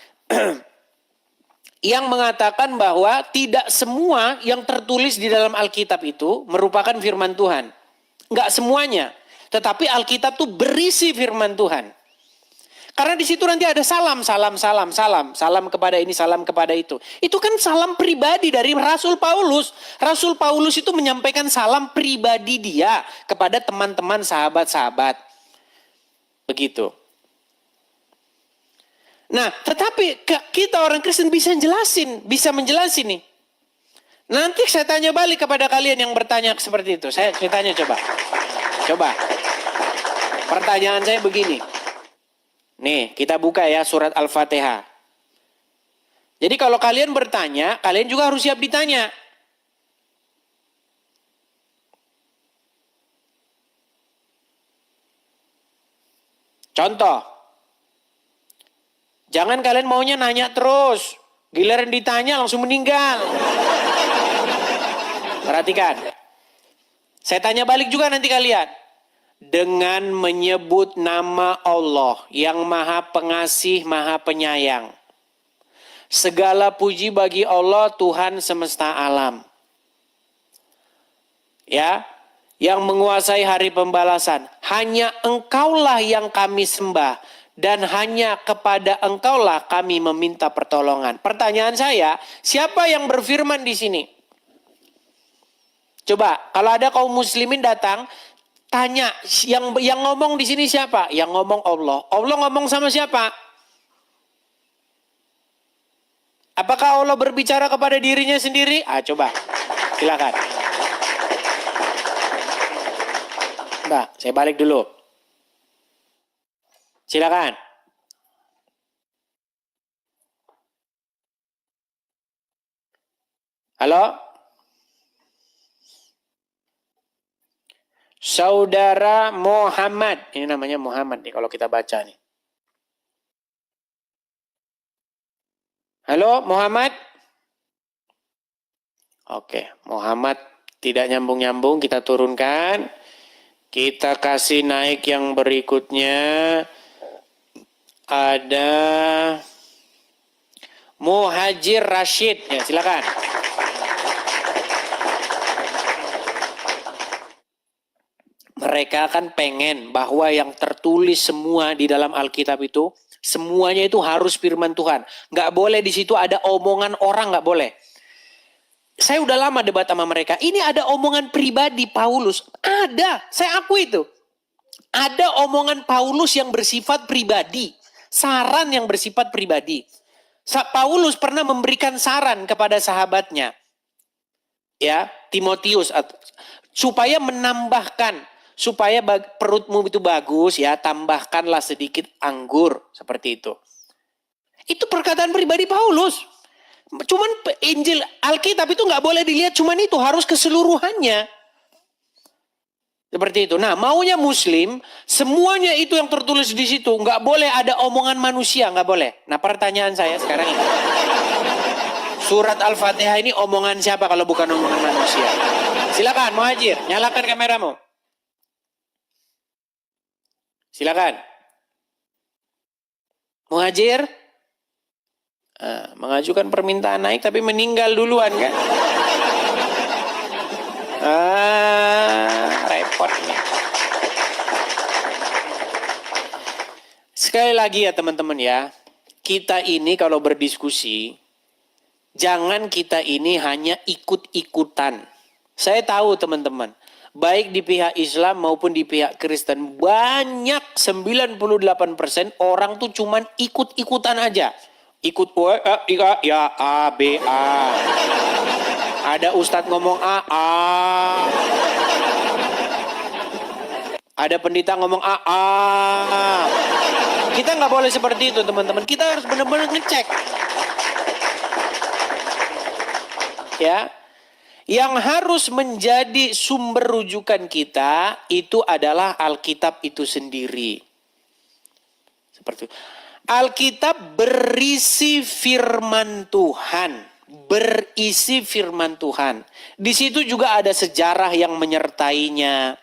S1: yang mengatakan bahwa tidak semua yang tertulis di dalam Alkitab itu merupakan firman Tuhan. Enggak semuanya. Tetapi Alkitab itu berisi firman Tuhan. Karena di situ nanti ada salam kepada ini, salam kepada itu. Itu kan salam pribadi dari Rasul Paulus. Rasul Paulus itu menyampaikan salam pribadi dia kepada teman-teman, sahabat-sahabat. Begitu. Nah, tetapi kita orang Kristen bisa menjelasin nih. Nanti saya tanya balik kepada kalian yang bertanya seperti itu. Saya tanya coba. Pertanyaan saya begini. Nih, kita buka ya surat Al-Fatihah. Jadi kalau kalian bertanya, kalian juga harus siap ditanya. Contoh. Jangan kalian maunya nanya terus. Giliran ditanya langsung meninggal. Perhatikan. Saya tanya balik juga nanti kalian. Dengan menyebut nama Allah yang Maha Pengasih, Maha Penyayang. Segala puji bagi Allah Tuhan semesta alam. Ya, yang menguasai hari pembalasan. Hanya Engkaulah yang kami sembah dan hanya kepada Engkaulah kami meminta pertolongan. Pertanyaan saya, siapa yang berfirman di sini? Coba, kalau ada kaum muslimin datang, tanya, yang ngomong di sini siapa? Yang ngomong Allah. Allah ngomong sama siapa? Apakah Allah berbicara kepada dirinya sendiri? Coba, silakan. Mbak, saya balik dulu. Silakan. Halo? Saudara Muhammad. Ini namanya Muhammad nih kalau kita baca nih. Halo Muhammad? Oke, Muhammad tidak nyambung-nyambung, kita turunkan. Kita kasih naik yang berikutnya. Ada Muhajir Rashid. Ya, silakan. Mereka kan pengen bahwa yang tertulis semua di dalam Alkitab itu, semuanya itu harus firman Tuhan. Nggak boleh di situ ada omongan orang, nggak boleh. Saya udah lama debat sama mereka. Ini ada omongan pribadi Paulus. Ada, saya akui itu. Ada omongan Paulus yang bersifat pribadi. Saran yang bersifat pribadi. Paulus pernah memberikan saran kepada sahabatnya. Ya, Timotius. Supaya menambahkan. Supaya perutmu itu bagus ya, tambahkanlah sedikit anggur. Seperti itu. Itu perkataan pribadi Paulus. Cuman Injil Alkitab itu nggak boleh dilihat cuman itu, harus keseluruhannya. Seperti itu. Nah, maunya Muslim, semuanya itu yang tertulis di situ. Nggak boleh ada omongan manusia, nggak boleh. Nah, pertanyaan saya sekarang ini. Surat Al-Fatihah ini omongan siapa kalau bukan omongan manusia? Silakan, Muhajir, nyalakan kameramu. Silakan. Muhajir. Mengajukan permintaan naik tapi meninggal duluan kan? Repot nih. Sekali lagi ya teman-teman ya. Kita ini kalau berdiskusi, jangan kita ini hanya ikut-ikutan. Saya tahu teman-teman. Baik di pihak Islam maupun di pihak Kristen. Banyak 98% orang tuh cuman ikut-ikutan aja. Ikut ya A, B, A. Ada ustadz ngomong A. Ada pendeta ngomong A. Kita nggak boleh seperti itu teman-teman. Kita harus benar-benar ngecek. Ya. Yang harus menjadi sumber rujukan kita itu adalah Alkitab itu sendiri. Seperti itu. Alkitab berisi firman Tuhan. Berisi firman Tuhan. Di situ juga ada sejarah yang menyertainya.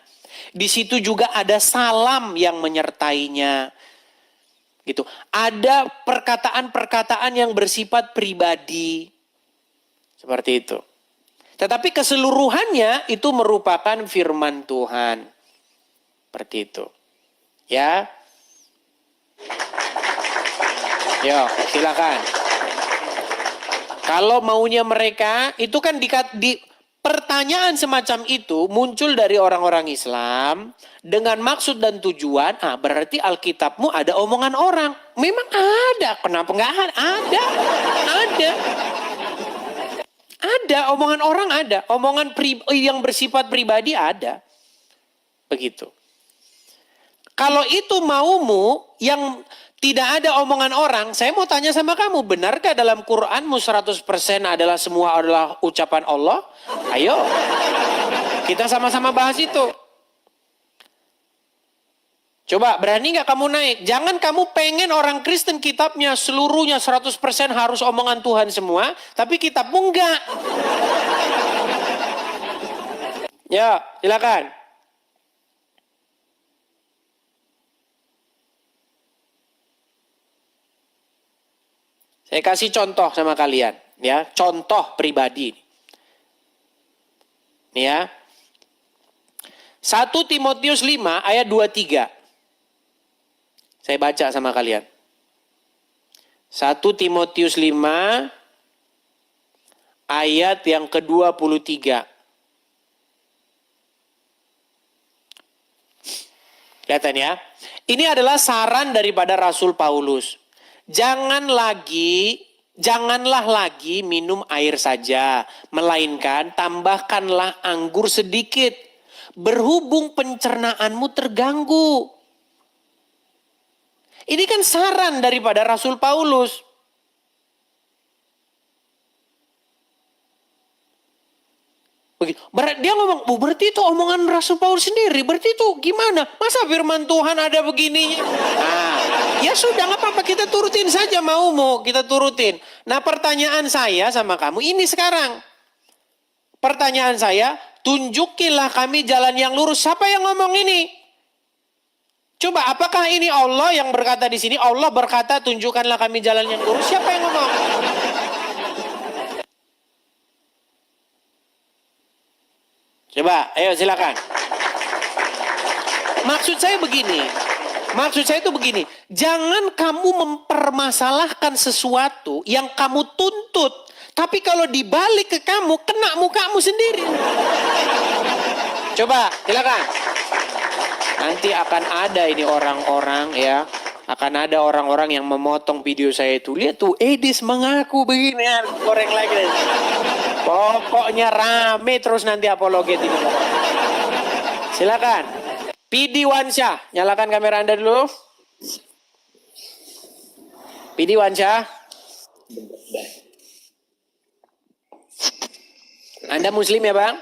S1: Di situ juga ada salam yang menyertainya. Gitu. Ada perkataan-perkataan yang bersifat pribadi. Seperti itu. Tetapi keseluruhannya itu merupakan firman Tuhan. Seperti itu. Ya. Yo, silakan. Kalau maunya mereka, itu kan di pertanyaan semacam itu muncul dari orang-orang Islam dengan maksud dan tujuan, berarti Alkitabmu ada omongan orang. Memang ada, kenapa nggak ada? Ada. Ada, omongan orang ada. Omongan yang bersifat pribadi ada. Begitu. Kalau itu maumu yang tidak ada omongan orang, saya mau tanya sama kamu, benarkah dalam Quranmu 100% adalah semua adalah ucapan Allah? Ayo, kita sama-sama bahas itu. Coba, berani nggak kamu naik? Jangan kamu pengen orang Kristen kitabnya seluruhnya 100% harus omongan Tuhan semua, tapi kitabmu enggak. Ya, silakan. Saya kasih contoh sama kalian, ya, contoh pribadi. Nih ya. 1 Timotius 5 ayat 23. Saya baca sama kalian. 1 Timotius 5 ayat yang ke-23. Kelihatan ya. Ini adalah saran daripada Rasul Paulus. Janganlah lagi minum air saja, melainkan tambahkanlah anggur sedikit. Berhubung pencernaanmu terganggu. Ini kan saran daripada Rasul Paulus. Dia ngomong, berarti itu omongan Rasul Paulus sendiri. Berarti itu gimana? Masa firman Tuhan ada begininya? Nah, ya sudah, nggak apa-apa, kita turutin saja maumu, kita turutin. Nah, pertanyaan saya sama kamu ini sekarang. Pertanyaan saya, tunjukilah kami jalan yang lurus. Siapa yang ngomong ini? Coba, apakah ini Allah yang berkata di sini? Allah berkata, tunjukkanlah kami jalan yang lurus. Siapa yang ngomong? Coba, ayo silakan. Maksud saya itu begini. Jangan kamu mempermasalahkan sesuatu yang kamu tuntut. Tapi kalau dibalik ke kamu, kena mukamu sendiri. Coba, silakan. Nanti akan ada ini orang-orang ya. Akan ada orang-orang yang memotong video saya itu. Lihat tuh, Edis mengaku begini. Goreng lagi. Pokoknya rame terus nanti apologet ini. Silakan. Pidi Wansyah, nyalakan kamera Anda dulu. Pidi Wansyah. Anda Muslim ya, Bang?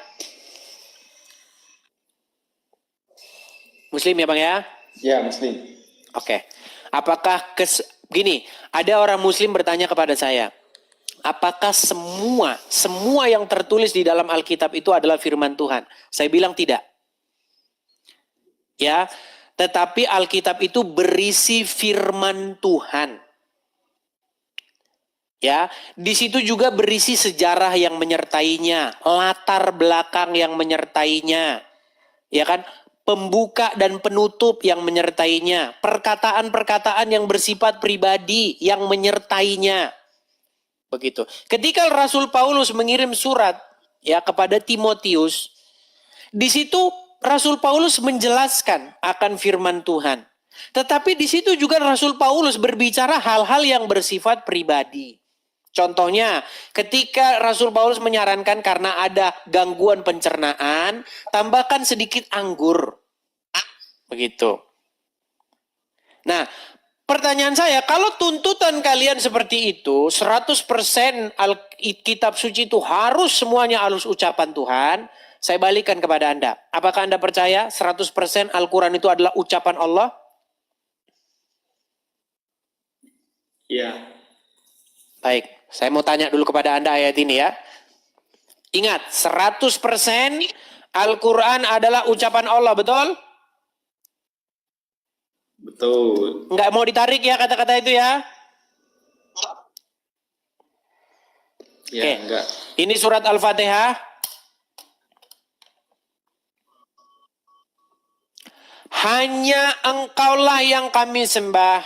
S1: Muslim ya, Bang ya?
S6: Ya, Muslim.
S1: Oke. Apakah gini, ada orang Muslim bertanya kepada saya, apakah semua yang tertulis di dalam Alkitab itu adalah firman Tuhan? Saya bilang tidak. Ya, tetapi Alkitab itu berisi firman Tuhan. Ya, di situ juga berisi sejarah yang menyertainya, latar belakang yang menyertainya. Ya kan? Pembuka dan penutup yang menyertainya, perkataan-perkataan yang bersifat pribadi yang menyertainya. Begitu. Ketika Rasul Paulus mengirim surat ya kepada Timotius, di situ Rasul Paulus menjelaskan akan firman Tuhan. Tetapi di situ juga Rasul Paulus berbicara hal-hal yang bersifat pribadi. Contohnya, ketika Rasul Paulus menyarankan karena ada gangguan pencernaan, tambahkan sedikit anggur. Begitu. Nah, pertanyaan saya, kalau tuntutan kalian seperti itu, 100% Kitab Suci itu harus semuanya halus ucapan Tuhan, saya balikan kepada Anda. Apakah Anda percaya 100% Al-Quran itu adalah ucapan Allah?
S6: Iya.
S1: Baik, saya mau tanya dulu kepada Anda ayat ini ya. Ingat, 100% Al-Quran adalah ucapan Allah, betul?
S6: Betul.
S1: Nggak mau ditarik ya kata-kata itu ya?
S6: Ya,
S1: Oke.
S6: enggak.
S1: Ini surat Al-Fatihah. Hanya engkaulah yang kami sembah.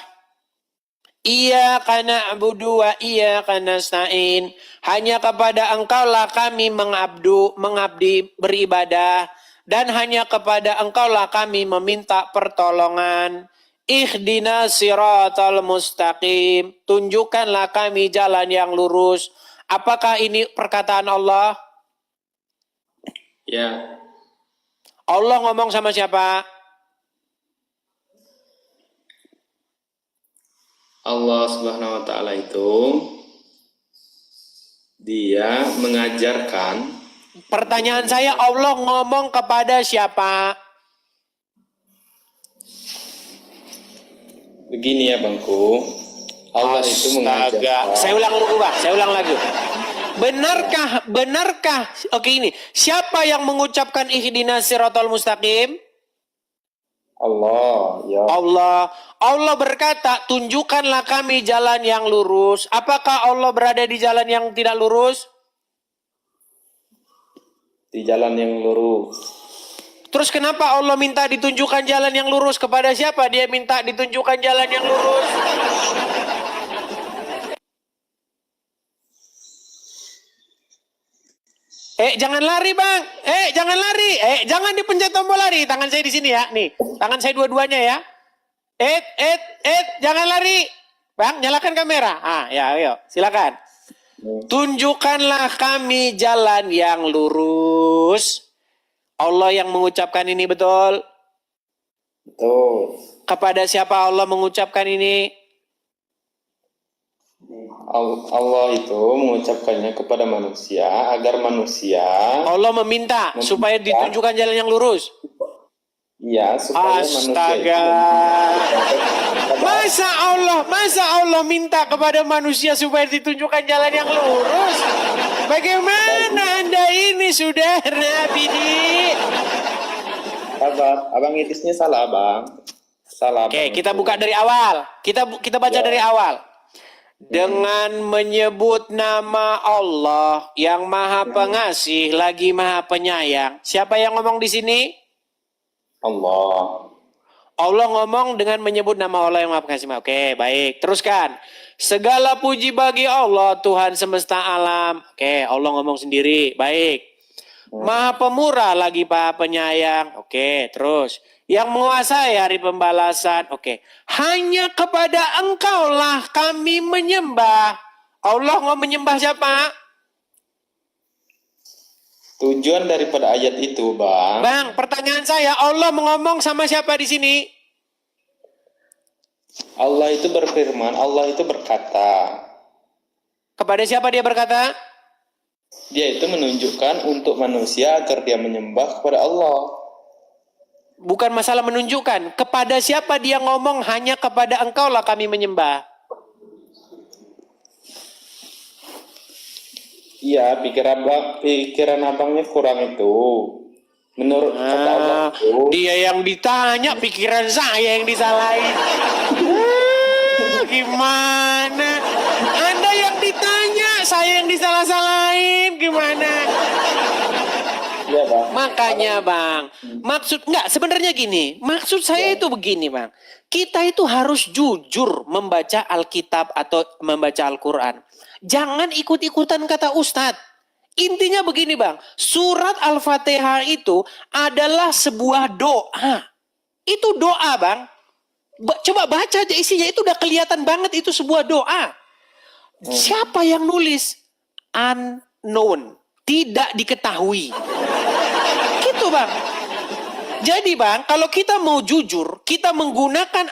S1: Iyyaka na'budu wa iyyaka nasta'in. Hanya kepada engkaulah kami mengabdi beribadah. Dan hanya kepada engkaulah kami meminta pertolongan. Ihdinas siratal mustaqim. Tunjukkanlah kami jalan yang lurus. Apakah ini perkataan Allah?
S6: Ya.
S1: Allah ngomong sama siapa?
S6: Allah Subhanahu wa taala itu dia mengajarkan.
S1: Pertanyaan saya, Allah ngomong kepada siapa?
S6: Begini ya, Bangku. Allah itu mengajarkan.
S1: Saya ulang lagi. Benarkah? Oke ini. Siapa yang mengucapkan ihdinas siratal mustaqim?
S6: Allah, ya.
S1: Allah berkata, tunjukkanlah kami jalan yang lurus. Apakah Allah berada di jalan yang tidak lurus?
S6: Di jalan yang lurus.
S1: Terus kenapa Allah minta ditunjukkan jalan yang lurus? Kepada siapa dia minta ditunjukkan jalan yang lurus? Jangan lari bang. Jangan lari. Jangan dipencet tombol lari. Tangan saya di sini ya. Nih, tangan saya dua-duanya ya. Jangan lari. Bang, nyalakan kamera. Ya, ayo, silakan. Tunjukkanlah kami jalan yang lurus. Allah yang mengucapkan ini, betul?
S6: Betul.
S1: Kepada siapa Allah mengucapkan ini?
S6: Allah itu mengucapkannya kepada manusia agar manusia
S1: Allah meminta supaya ditunjukkan jalan yang lurus.
S6: Iya, supaya
S1: Astaga. Masa Allah minta kepada manusia supaya ditunjukkan jalan yang lurus? Bagaimana Anda ini, saudara Bidi?
S6: Abang itisnya salah, Bang. Salah.
S1: Oke, kita buka dari awal. Kita baca dari awal. Dengan menyebut nama Allah yang Maha Pengasih lagi Maha Penyayang. Siapa yang ngomong di sini?
S6: Allah.
S1: Allah ngomong dengan menyebut nama Allah yang Maha Pengasih. Oke, baik. Teruskan. Segala puji bagi Allah, Tuhan semesta alam. Oke, Allah ngomong sendiri. Baik. Maha Pemurah lagi Maha Penyayang. Oke, terus. Yang menguasai hari pembalasan. Oke. Hanya kepada Engkaulah kami menyembah. Allah mau menyembah siapa?
S6: Tujuan daripada ayat itu, Bang.
S1: Bang, pertanyaan saya, Allah ngomong sama siapa di sini?
S6: Allah itu berfirman, Allah itu berkata.
S1: Kepada siapa dia berkata?
S6: Dia itu menunjukkan untuk manusia agar dia menyembah kepada Allah.
S1: Bukan masalah menunjukkan. Kepada siapa dia ngomong, hanya kepada Engkaulah kami menyembah.
S6: Iya, pikiran abangnya kurang itu. Menurut kata Allah itu.
S1: Dia yang ditanya, pikiran saya yang disalahin. Gimana? Anda yang ditanya, saya yang disalah-salahin. Gimana?
S6: Iya, Bang.
S1: Makanya Bang, sebenarnya gini, maksud saya itu begini Bang. Kita itu harus jujur membaca Alkitab atau membaca Al-Quran. Jangan ikut-ikutan kata Ustadz. Intinya begini Bang, surat Al-Fatihah itu adalah sebuah doa. Itu doa Bang. Coba baca aja isinya, itu udah kelihatan banget itu sebuah doa. Siapa yang nulis? Unknown. Tidak diketahui. Gitu Bang. Jadi Bang, kalau kita mau jujur, kita menggunakan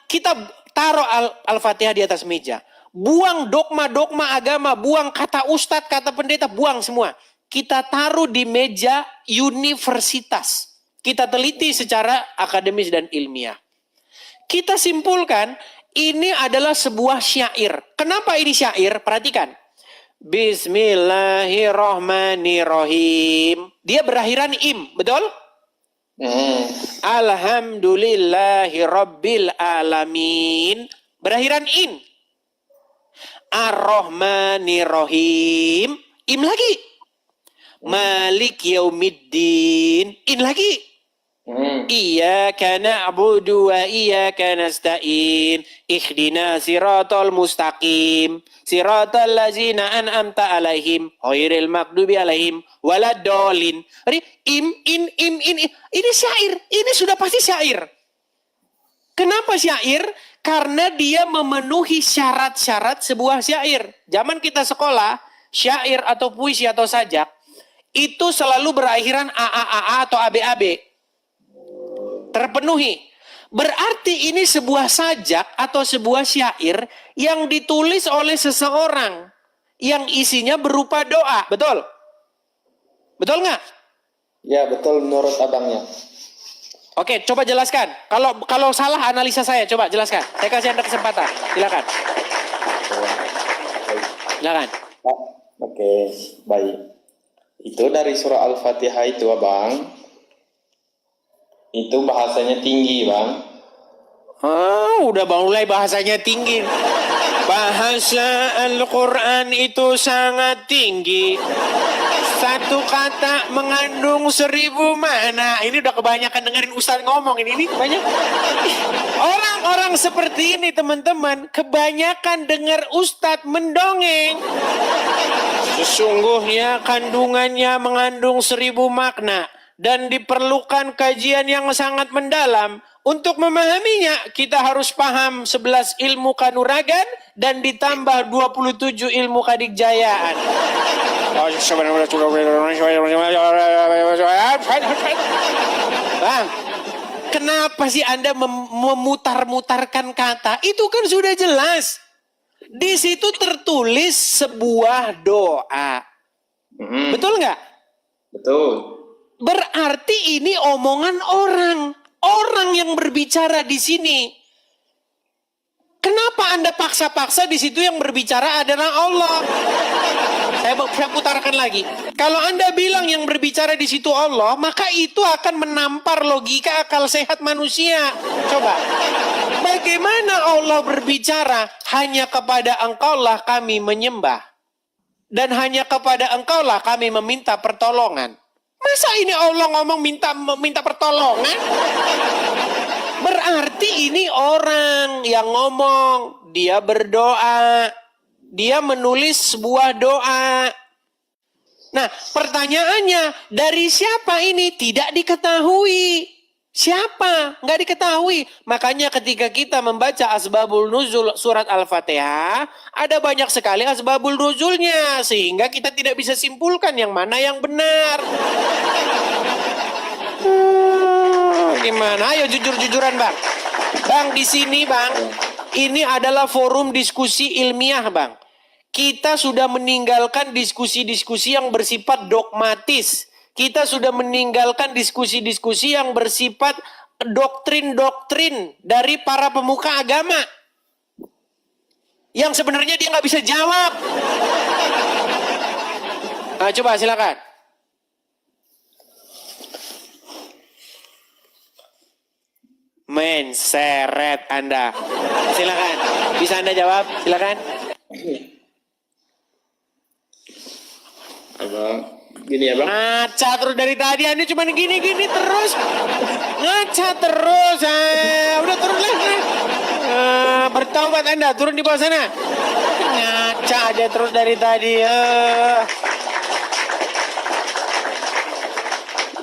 S1: kita taruh Al-Fatihah di atas meja. Buang dogma-dogma agama, buang kata ustadz, kata pendeta, buang semua. Kita taruh di meja universitas. Kita teliti secara akademis dan ilmiah. Kita simpulkan, ini adalah sebuah syair. Kenapa ini syair? Perhatikan. Bismillahirrahmanirrahim. Dia berakhiran im, betul? Alhamdulillahirabbil alamin. Berakhiran in. Ar-Rahmanirrahim. Im lagi. Malik yaumiddin. In lagi. Iyyaka na'budu wa iyyaka nasta'in. Ihdina siratal mustaqim. Siratal ladzina an'amta alaihim. Ghairil maghdubi alaihim waladdallin. In. Ini syair. Ini sudah pasti syair. Kenapa syair? Karena dia memenuhi syarat-syarat sebuah syair. Zaman kita sekolah, syair atau puisi atau sajak itu selalu berakhiran AAA atau ABAB. Terpenuhi. Berarti ini sebuah sajak atau sebuah syair yang ditulis oleh seseorang yang isinya berupa doa. Betul? Betul nggak?
S6: Ya, betul menurut abangnya.
S1: Oke, coba jelaskan. Kalau salah analisa saya, coba jelaskan. Saya kasih Anda kesempatan. Silakan. Silakan.
S6: Oke, baik. Itu dari surah Al-Fatihah itu, Abang. Itu bahasanya tinggi, Bang.
S1: Udah mulai bahasanya tinggi. Bahasa Al-Quran itu sangat tinggi. Satu kata mengandung 1000 makna. Ini udah kebanyakan dengerin Ustaz ngomong. Ini kebanyakan. Orang-orang seperti ini teman-teman, kebanyakan dengar Ustaz mendongeng. Sesungguhnya kandungannya mengandung 1000 makna. Dan diperlukan kajian yang sangat mendalam. Untuk memahaminya, kita harus paham 11 ilmu kanuragan dan ditambah 27 ilmu kadikjayaan. Bang, kenapa sih Anda memutar-mutarkan kata? Itu kan sudah jelas. Di situ tertulis sebuah doa. Betul nggak?
S6: Betul.
S1: Berarti ini omongan orang. Orang yang berbicara di sini. Kenapa Anda paksa-paksa di situ yang berbicara adalah Allah? Saya putarkan lagi. Kalau Anda bilang yang berbicara di situ Allah, maka itu akan menampar logika akal sehat manusia. Coba. Bagaimana Allah berbicara? Hanya kepada Engkaulah kami menyembah. Dan hanya kepada Engkaulah kami meminta pertolongan. Masa ini Allah ngomong minta pertolongan? Berarti ini orang yang ngomong, dia berdoa, dia menulis sebuah doa. Nah, pertanyaannya, dari siapa ini? Tidak diketahui. Siapa? Nggak diketahui. Makanya ketika kita membaca Asbabul Nuzul surat Al-Fatihah, ada banyak sekali Asbabul Nuzulnya. Sehingga kita tidak bisa simpulkan yang mana yang benar. Gimana? Ayo jujur-jujuran, Bang. Bang, di sini, Bang, ini adalah forum diskusi ilmiah, Bang. Kita sudah meninggalkan diskusi-diskusi yang bersifat dogmatis. Kita sudah meninggalkan diskusi-diskusi yang bersifat doktrin-doktrin dari para pemuka agama. Yang sebenarnya dia nggak bisa jawab. Nah, coba silakan. Seret Anda. Silakan. Bisa Anda jawab? Silakan.
S6: Abang, gini ya, Bang.
S1: Ngaca terus dari tadi. Anda cuma gini-gini terus. Ngaca terus. Udah turun lagi. Bertaubat Anda. Turun di bawah sana. Ngaca aja terus dari tadi.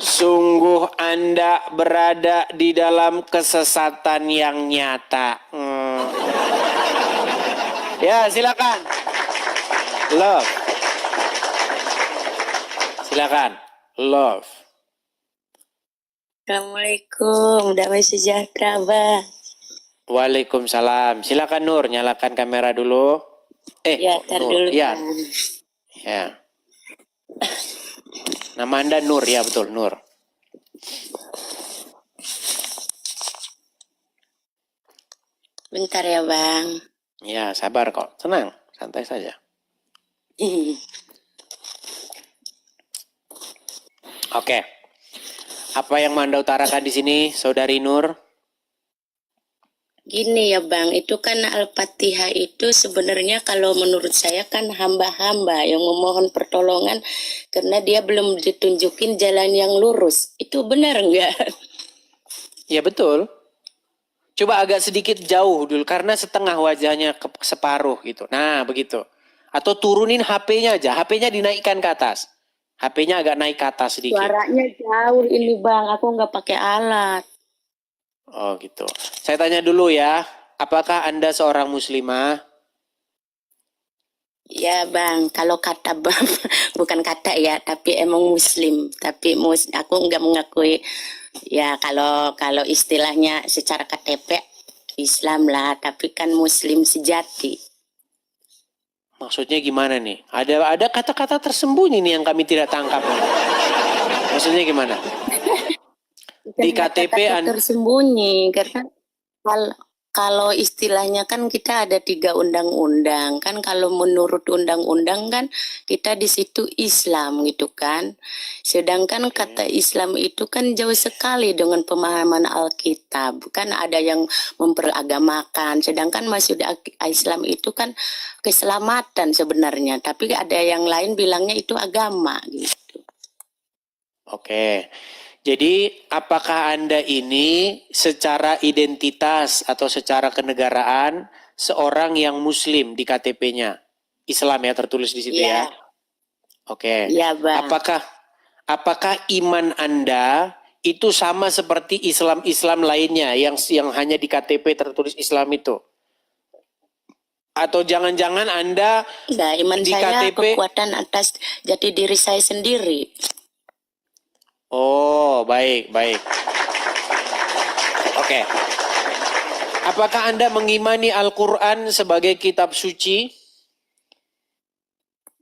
S1: Sungguh Anda berada di dalam kesesatan yang nyata. Ya, silakan. Love. Silakan. Love.
S7: Assalamualaikum, damai sejahtera, Bang.
S1: Waalaikumsalam. Silakan Nur, nyalakan kamera dulu.
S7: Ya, tar
S1: Nur.
S7: dulu.
S1: Ya.
S7: Bang.
S1: Ya. Nama Anda Nur, ya betul, Nur.
S7: Bentar ya, Bang.
S1: Ya, sabar kok. Tenang, santai saja. Oke. Apa yang Anda utarakan di sini, Saudari Nur?
S7: Gini ya, Bang, itu kan Al-Fatihah itu sebenarnya kalau menurut saya kan hamba-hamba yang memohon pertolongan karena dia belum ditunjukin jalan yang lurus. Itu benar enggak?
S1: Ya betul. Coba agak sedikit jauh dulu karena setengah wajahnya separuh gitu. Nah, begitu. Atau turunin HP-nya aja. HP-nya dinaikkan ke atas. HP-nya agak naik ke atas sedikit.
S7: Suaranya jauh ini, Bang. Aku nggak pakai alat.
S1: Oh gitu. Saya tanya dulu ya. Apakah Anda seorang muslimah?
S7: Ya, Bang. Kalau kata Bang, bukan kata ya, tapi emang muslim. Tapi aku nggak mengakui. Ya, kalau istilahnya secara KTP Islam lah, tapi kan muslim sejati.
S1: Maksudnya gimana nih? Ada kata-kata tersembunyi nih yang kami tidak tangkap. Maksudnya gimana? Di KTP
S7: tersembunyi karena kalau istilahnya kan kita ada 3 undang-undang kan, kalau menurut undang-undang kan kita di situ Islam gitu kan. Sedangkan kata Islam itu kan jauh sekali dengan pemahaman Alkitab. Kan ada yang memperagamakan, sedangkan maksud Islam itu kan keselamatan sebenarnya. Tapi ada yang lain bilangnya itu agama gitu.
S1: Oke. Jadi apakah Anda ini secara identitas atau secara kenegaraan seorang yang muslim di KTP-nya? Islam ya tertulis di situ ya? Oke.
S7: Iya, Bang.
S1: Apakah iman Anda itu sama seperti Islam lainnya yang hanya di KTP tertulis Islam itu? Atau jangan-jangan Anda
S7: Enggak, iman
S1: di
S7: saya
S1: KTP
S7: kekuatan atas jati diri saya sendiri.
S1: Oh, baik. Oke. Apakah Anda mengimani Al-Quran sebagai kitab suci?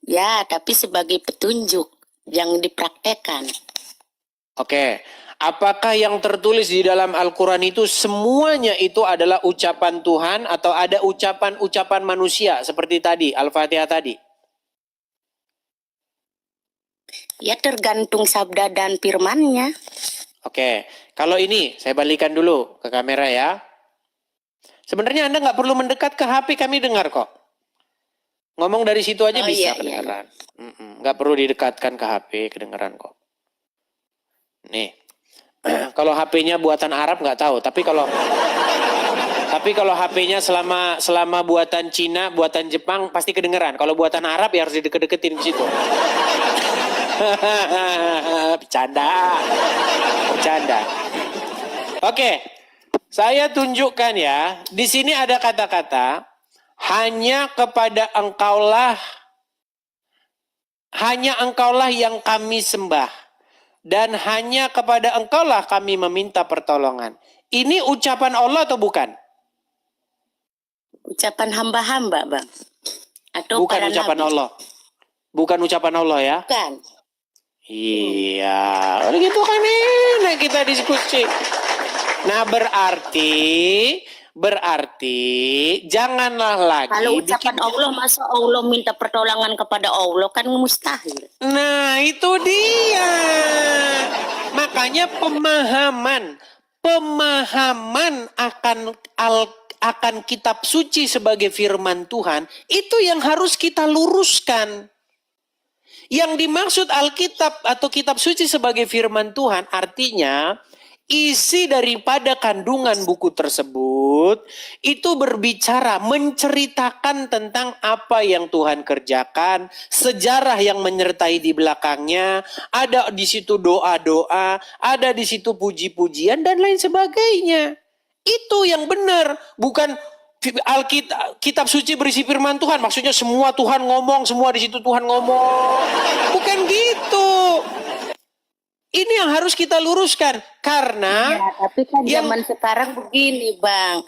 S7: Ya, tapi sebagai petunjuk yang dipraktekkan.
S1: Oke. Apakah yang tertulis di dalam Al-Quran itu semuanya itu adalah ucapan Tuhan atau ada ucapan-ucapan manusia seperti tadi, Al-Fatihah tadi?
S7: Ya tergantung sabda dan firmannya.
S1: Oke, kalau ini saya balikan dulu ke kamera ya. Sebenarnya Anda nggak perlu mendekat ke HP, kami dengar kok. Ngomong dari situ aja bisa kedengaran. Nggak perlu didekatkan ke HP, kedengaran kok. Nih, kalau HP-nya buatan Arab nggak tahu, tapi kalau HP-nya selama buatan Cina, buatan Jepang pasti kedengeran. Kalau buatan Arab ya harus dideket-deketin ke situ. Bercanda. Oke, saya tunjukkan ya. Di sini ada kata-kata hanya engkaulah yang kami sembah dan hanya kepada engkaulah kami meminta pertolongan. Ini ucapan Allah atau bukan?
S7: Ucapan hamba-hamba, Bang. Atau
S1: Bukan
S7: para
S1: ucapan
S7: nabi.
S1: Allah. Bukan ucapan Allah ya?
S7: Bukan.
S1: Iya, gitu kan enak kita diskusi. Nah berarti janganlah lagi
S7: Kalau ucapan Allah, masa Allah minta pertolongan kepada Allah kan mustahil.
S1: Nah itu dia. Makanya pemahaman akan kitab suci sebagai firman Tuhan itu yang harus kita luruskan. Yang dimaksud Alkitab atau kitab suci sebagai firman Tuhan artinya isi daripada kandungan buku tersebut itu berbicara, menceritakan tentang apa yang Tuhan kerjakan, sejarah yang menyertai di belakangnya, ada di situ doa-doa, ada di situ puji-pujian dan lain sebagainya. Itu yang benar, bukan kitab suci berisi firman Tuhan, maksudnya semua Tuhan ngomong, semua di situ Tuhan ngomong. Bukan gitu. Ini yang harus kita luruskan karena
S7: Tapi kan zaman sekarang begini, Bang.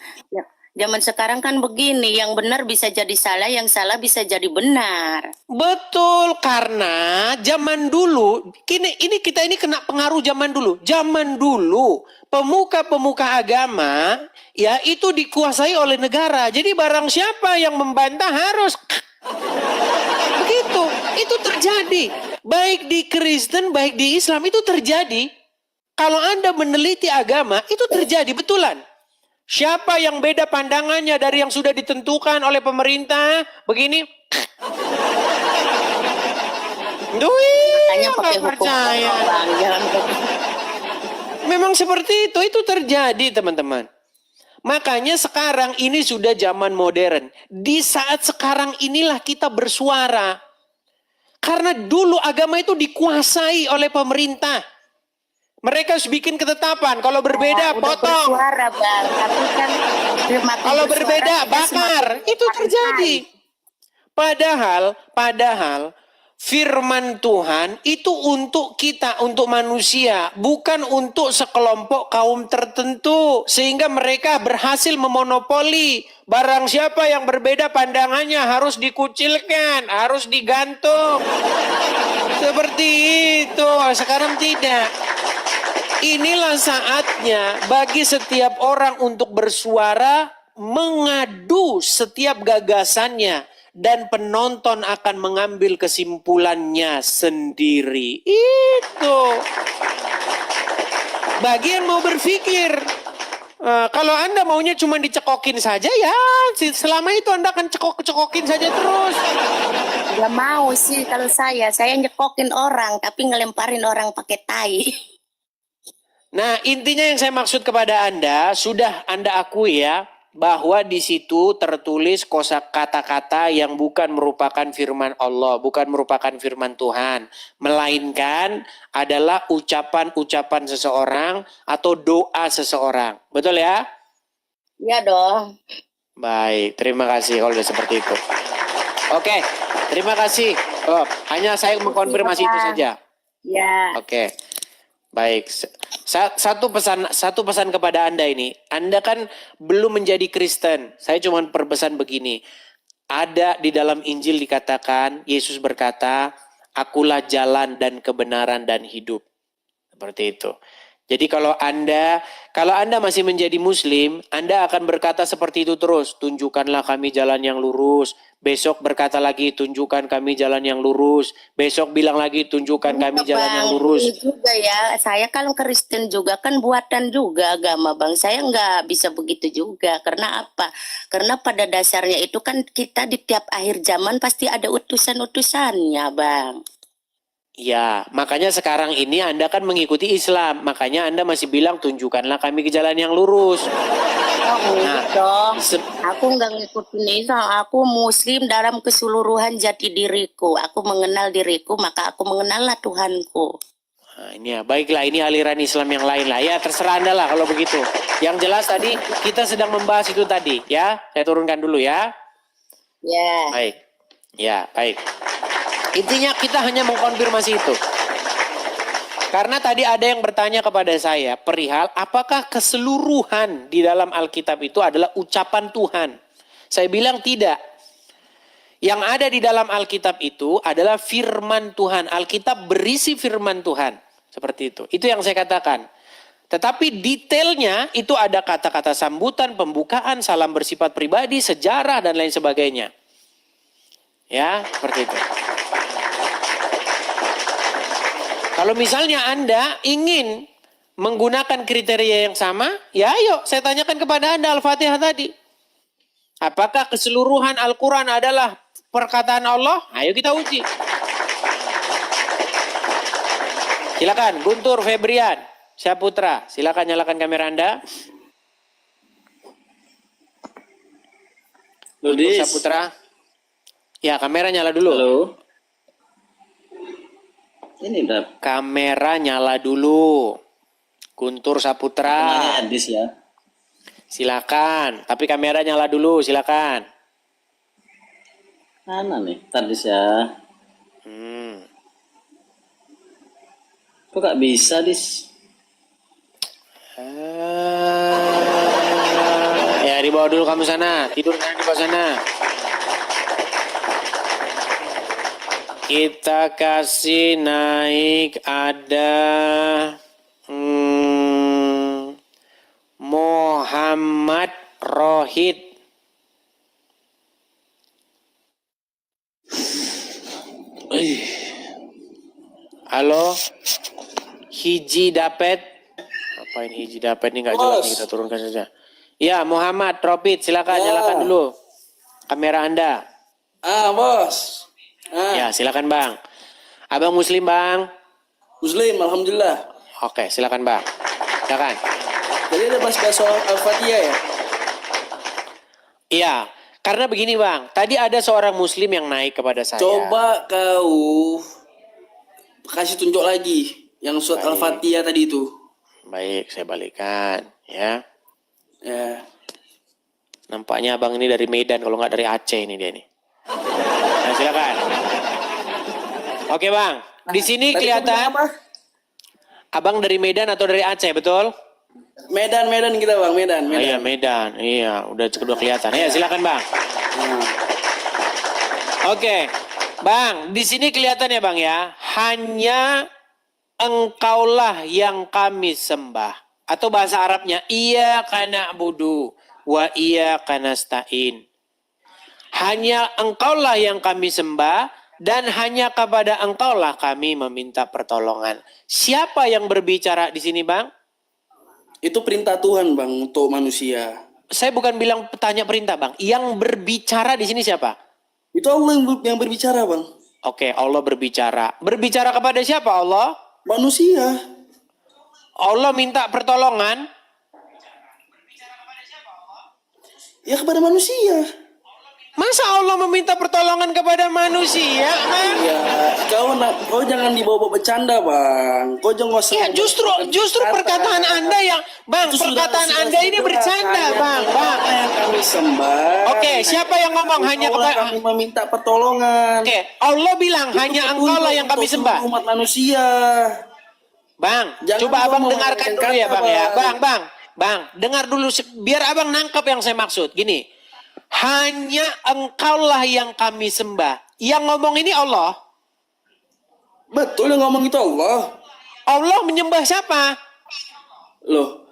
S7: Zaman sekarang kan begini, yang benar bisa jadi salah, yang salah bisa jadi benar.
S1: betul, karena zaman dulu ini kita kena pengaruh zaman dulu. Zaman dulu pemuka-pemuka agama ya itu dikuasai oleh negara. Jadi barang siapa yang membantah harus begitu. Itu terjadi. Baik di Kristen, baik di Islam itu terjadi. Kalau Anda meneliti agama, itu terjadi betulan. Siapa yang beda pandangannya dari yang sudah ditentukan oleh pemerintah, begini.
S7: Makanya pakai hukum
S1: percaya.
S7: Allah, Bang. Jangan
S1: Memang seperti itu terjadi teman-teman. Makanya sekarang ini sudah zaman modern. Di saat sekarang inilah kita bersuara. Karena dulu agama itu dikuasai oleh pemerintah. Mereka harus bikin ketetapan. Kalau berbeda, potong.
S7: bersuara, Bang. Tapi kan
S1: Kalau berbeda, bakar. Itu terjadi. Padahal firman Tuhan itu untuk kita, untuk manusia. Bukan untuk sekelompok kaum tertentu. Sehingga mereka berhasil memonopoli. Barang siapa yang berbeda pandangannya harus dikucilkan, harus digantung. Seperti itu. Sekarang tidak. Inilah saatnya bagi setiap orang untuk bersuara mengadu setiap gagasannya dan penonton akan mengambil kesimpulannya sendiri. Itu. Bagian mau berpikir. Kalau Anda maunya cuma dicekokin saja ya, selama itu Anda akan cekokin saja terus.
S7: Gak mau sih kalau saya nyekokin orang tapi ngelemparin orang pakai tai.
S1: Nah, intinya yang saya maksud kepada Anda, sudah Anda akui ya, bahwa di situ tertulis kata-kata yang bukan merupakan firman Allah, bukan merupakan firman Tuhan, melainkan adalah ucapan-ucapan seseorang atau doa seseorang. Betul ya?
S7: Iya dong.
S1: Baik, terima kasih kalau sudah seperti itu. Oke, terima kasih. Oh, hanya saya mengkonfirmasi itu saja.
S7: Ya.
S1: Oke. Baik, satu pesan kepada Anda ini. Anda kan belum menjadi Kristen. Saya cuma perpesan begini. Ada di dalam Injil dikatakan, Yesus berkata, akulah jalan dan kebenaran dan hidup. Seperti itu. Jadi kalau Anda masih menjadi Muslim, Anda akan berkata seperti itu terus. Tunjukkanlah kami jalan yang lurus. Besok berkata lagi, tunjukkan kami jalan yang lurus. Besok bilang lagi, tunjukkan kami jalan yang lurus.
S7: Ini juga ya, saya kalau Kristen juga kan buatan juga agama Bang. Saya nggak bisa begitu juga. Karena apa? Karena pada dasarnya itu kan kita di tiap akhir zaman pasti ada utusan-utusannya Bang.
S1: Ya, makanya sekarang ini Anda kan mengikuti Islam. Makanya Anda masih bilang tunjukkanlah kami ke jalan yang lurus.
S7: Dong, aku nggak ngikutin Islam. Aku Muslim dalam keseluruhan jati diriku. Aku mengenal diriku, maka aku mengenallah Tuhanku.
S1: Nah, ini ya, baiklah ini aliran Islam yang lain lah. Ya, terserah Anda lah kalau begitu. Yang jelas tadi kita sedang membahas itu tadi. Ya, saya turunkan dulu ya.
S7: Ya.
S1: Baik. Ya, baik. Intinya kita hanya mengkonfirmasi itu. Karena tadi ada yang bertanya kepada saya perihal apakah keseluruhan di dalam Alkitab itu adalah ucapan Tuhan. Saya bilang tidak. Yang ada di dalam Alkitab itu adalah firman Tuhan. Alkitab berisi firman Tuhan. Seperti itu. Itu yang saya katakan. Tetapi detailnya itu ada kata-kata sambutan, pembukaan, salam bersifat pribadi, sejarah, dan lain sebagainya. Ya, seperti itu. Kalau misalnya Anda ingin menggunakan kriteria yang sama, ya ayo saya tanyakan kepada Anda Al-Fatihah tadi. Apakah keseluruhan Al-Quran adalah perkataan Allah? Ayo kita uji. Silakan, Guntur Febrian, Syaputra, silakan nyalakan kamera Anda. Guntur Syaputra. Ya, kamera nyala dulu.
S5: Halo. Ini udah
S1: Kamera nyala dulu. Guntur Saputra.
S5: hadis ya.
S1: Silakan. Tapi kamera nyala dulu. Silakan.
S5: Mana nih hadis ya? Kok gak bisa, Dis?
S1: Ya dibawa dulu kamu sana. Tidur sana di bawah sana. Kita kasih naik ada Muhammad Rohid. Halo, hiji dapet. Apain hiji dapet ini nggak jelas nih, kita turunkan saja. Ya Muhammad Rohid, silakan nyalakan dulu kamera Anda.
S8: Bos.
S1: Ya, silakan Bang. Abang Muslim, Bang?
S8: Muslim, alhamdulillah.
S1: Oke, silakan Bang. Silakan.
S8: Jadi ada bahas soal Al-Fatihah ya?
S1: Iya, karena begini Bang. Tadi ada seorang Muslim yang naik kepada saya.
S8: Coba kau kasih tunjuk lagi yang surat
S1: Baik.
S8: Al-Fatihah tadi itu.
S1: Baik, saya balikan. Ya.
S8: Ya.
S1: Nampaknya Abang ini dari Medan, kalau nggak dari Aceh ini dia nih. Nah, silakan. Oke Bang, di sini
S8: Tadi kau bilang
S1: kelihatan
S8: apa?
S1: Abang dari Medan atau dari Aceh, betul?
S8: Medan kita Bang, Medan.
S1: Ah, iya, Medan. Iya, udah kedua kelihatan. Ya, silakan Bang. Oke. Bang, di sini kelihatan ya Bang ya. Hanya engkaulah yang kami sembah. Atau bahasa Arabnya, iya kana budu. wa iyyaka nasta'in. Hanya engkaulah yang kami sembah dan hanya kepada engkaulah kami meminta pertolongan. Siapa yang berbicara di sini, Bang?
S8: Itu perintah Tuhan, Bang, untuk manusia.
S1: Saya bukan bilang tanya perintah, Bang. Yang berbicara di sini siapa?
S8: Itu Allah yang berbicara, Bang.
S1: Oke, Allah berbicara. Berbicara kepada siapa Allah?
S8: Manusia.
S1: Allah minta pertolongan.
S8: Ya kepada manusia.
S1: Masa Allah meminta pertolongan kepada manusia, Bang?
S8: Ya, kau jangan dibawa bercanda, Bang. Kau jangan ngosong.
S1: Ya, justru perkataan Anda yang, Bang,
S8: Itu
S1: perkataan
S8: sudah
S1: Anda ini bercanda, Bang.
S8: Apa yang kami sembah.
S1: Oke, siapa yang ngomong hanya kepada
S8: kami meminta pertolongan.
S1: Oke, Allah bilang hanya engkaulah yang kami sembah.
S8: Umat manusia.
S1: Bang,
S8: Jangan
S1: coba
S8: gua
S1: Abang dengarkan
S8: mengatakan
S1: dulu ya,
S8: kata,
S1: Bang ya.
S8: Bang.
S1: Bang, dengar dulu biar Abang nangkap yang saya maksud. Gini, hanya engkaulah yang kami sembah. Yang ngomong ini Allah.
S8: Betul yang ngomong itu Allah.
S1: Allah menyembah siapa?
S8: Loh,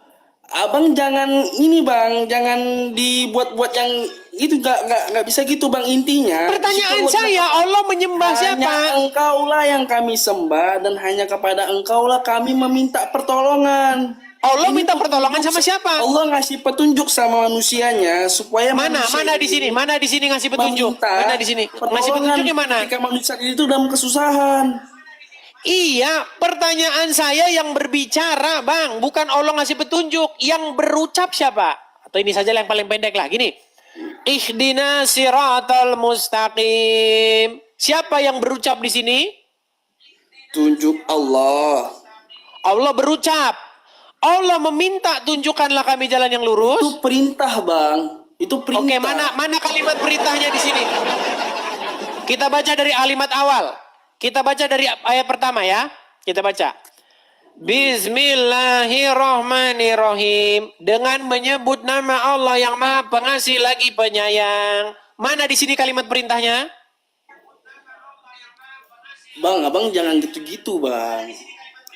S8: abang jangan ini bang, jangan dibuat-buat yang itu nggak bisa gitu bang intinya.
S1: Pertanyaan saya, Allah menyembah siapa?
S8: Hanya engkaulah yang kami sembah dan hanya kepada engkaulah kami meminta pertolongan.
S1: Allah minta pertolongan sama siapa?
S8: Allah ngasih petunjuk sama manusianya supaya
S1: Mana
S8: manusia
S1: di sini? Mana di sini ngasih petunjuk?
S8: meminta
S1: Mana di sini? Ngasih
S8: pertolongan
S1: petunjuknya mana?
S8: Ketika manusia itu dalam kesusahan.
S1: Iya, pertanyaan saya yang berbicara, Bang, bukan Allah ngasih petunjuk. Yang berucap siapa? Atau ini saja yang paling pendek lah, gini. Ihdina siratal mustaqim. Siapa yang berucap di sini?
S8: Tunjuk Allah.
S1: Allah berucap. Allah meminta tunjukkanlah kami jalan yang lurus.
S8: Itu perintah bang. Itu perintah.
S1: Oke, mana kalimat perintahnya di sini? Kita baca dari kalimat awal. Kita baca dari ayat pertama ya. Kita baca. Bismillahirrahmanirrahim. Dengan menyebut nama Allah yang Maha Pengasih lagi Penyayang. Mana di sini kalimat perintahnya?
S8: Bang, abang jangan gitu-gitu bang.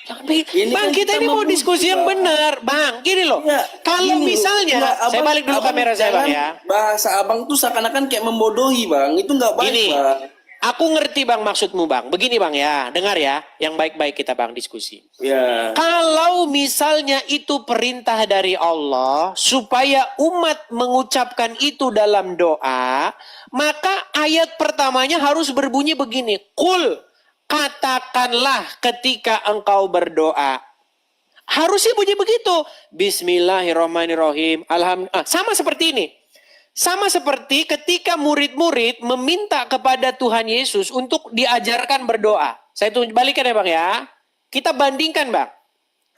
S1: Bang, kita ini mau diskusi yang benar. Bang, gini loh.
S8: Ya,
S1: kalau
S8: gini
S1: misalnya,
S8: loh. Abang,
S1: saya balik dulu kamera saya Bang ya.
S8: Bahasa abang tuh seakan-akan kayak membodohi bang. Itu nggak baik
S1: Gini,
S8: bang.
S1: aku ngerti Bang maksudmu Bang. Begini Bang ya, dengar ya. Yang baik-baik kita Bang diskusi.
S8: Ya.
S1: Kalau misalnya itu perintah dari Allah supaya umat mengucapkan itu dalam doa, maka ayat pertamanya harus berbunyi begini. Qul, katakanlah ketika engkau berdoa. Harusnya bunyi begitu. Bismillahirrahmanirrahim. Sama seperti ini. Sama seperti ketika murid-murid meminta kepada Tuhan Yesus untuk diajarkan berdoa. Saya balikan ya Bang ya. Kita bandingkan Bang.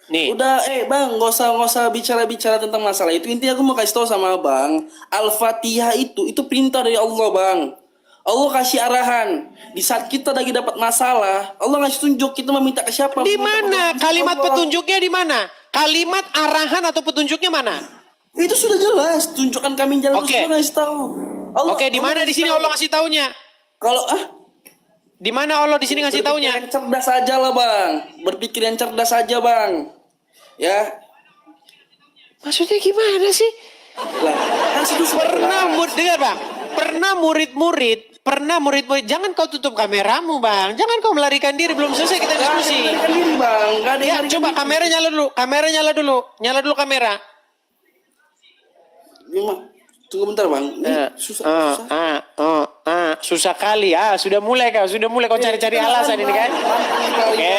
S1: Nih.
S8: Udah, bang, nggak usah bicara tentang masalah itu. Intinya aku mau kasih tahu sama bang, Al-Fatihah itu perintah dari Allah bang. Allah kasih arahan. Di saat kita lagi dapat masalah, Allah ngasih tunjuk kita meminta ke siapa?
S1: Di mana kalimat petunjuknya di mana? Kalimat arahan atau petunjuknya mana?
S8: Itu sudah jelas. Tunjukkan kami jalan.
S1: Oke.
S8: Allah ngasih tahu.
S1: Oke, di mana di sini Allah ngasih taunya?
S8: Kalau
S1: Di mana Allah di sini ngasih taunya?
S8: Yang cerdas aja lah bang. Berpikir yang cerdas aja bang. Ya.
S1: Maksudnya gimana sih?
S8: Lah, kan situ
S1: Dengar Bang. Pernah murid-murid, jangan kau tutup kameramu Bang. Jangan kau melarikan diri, belum selesai kita diskusi. Ya, coba kamera nyala dulu. Nyala dulu kamera.
S8: Tunggu bentar bang. Ini
S1: Susah kali. Sudah mulai kau cari-cari alasan ini kan. Oke.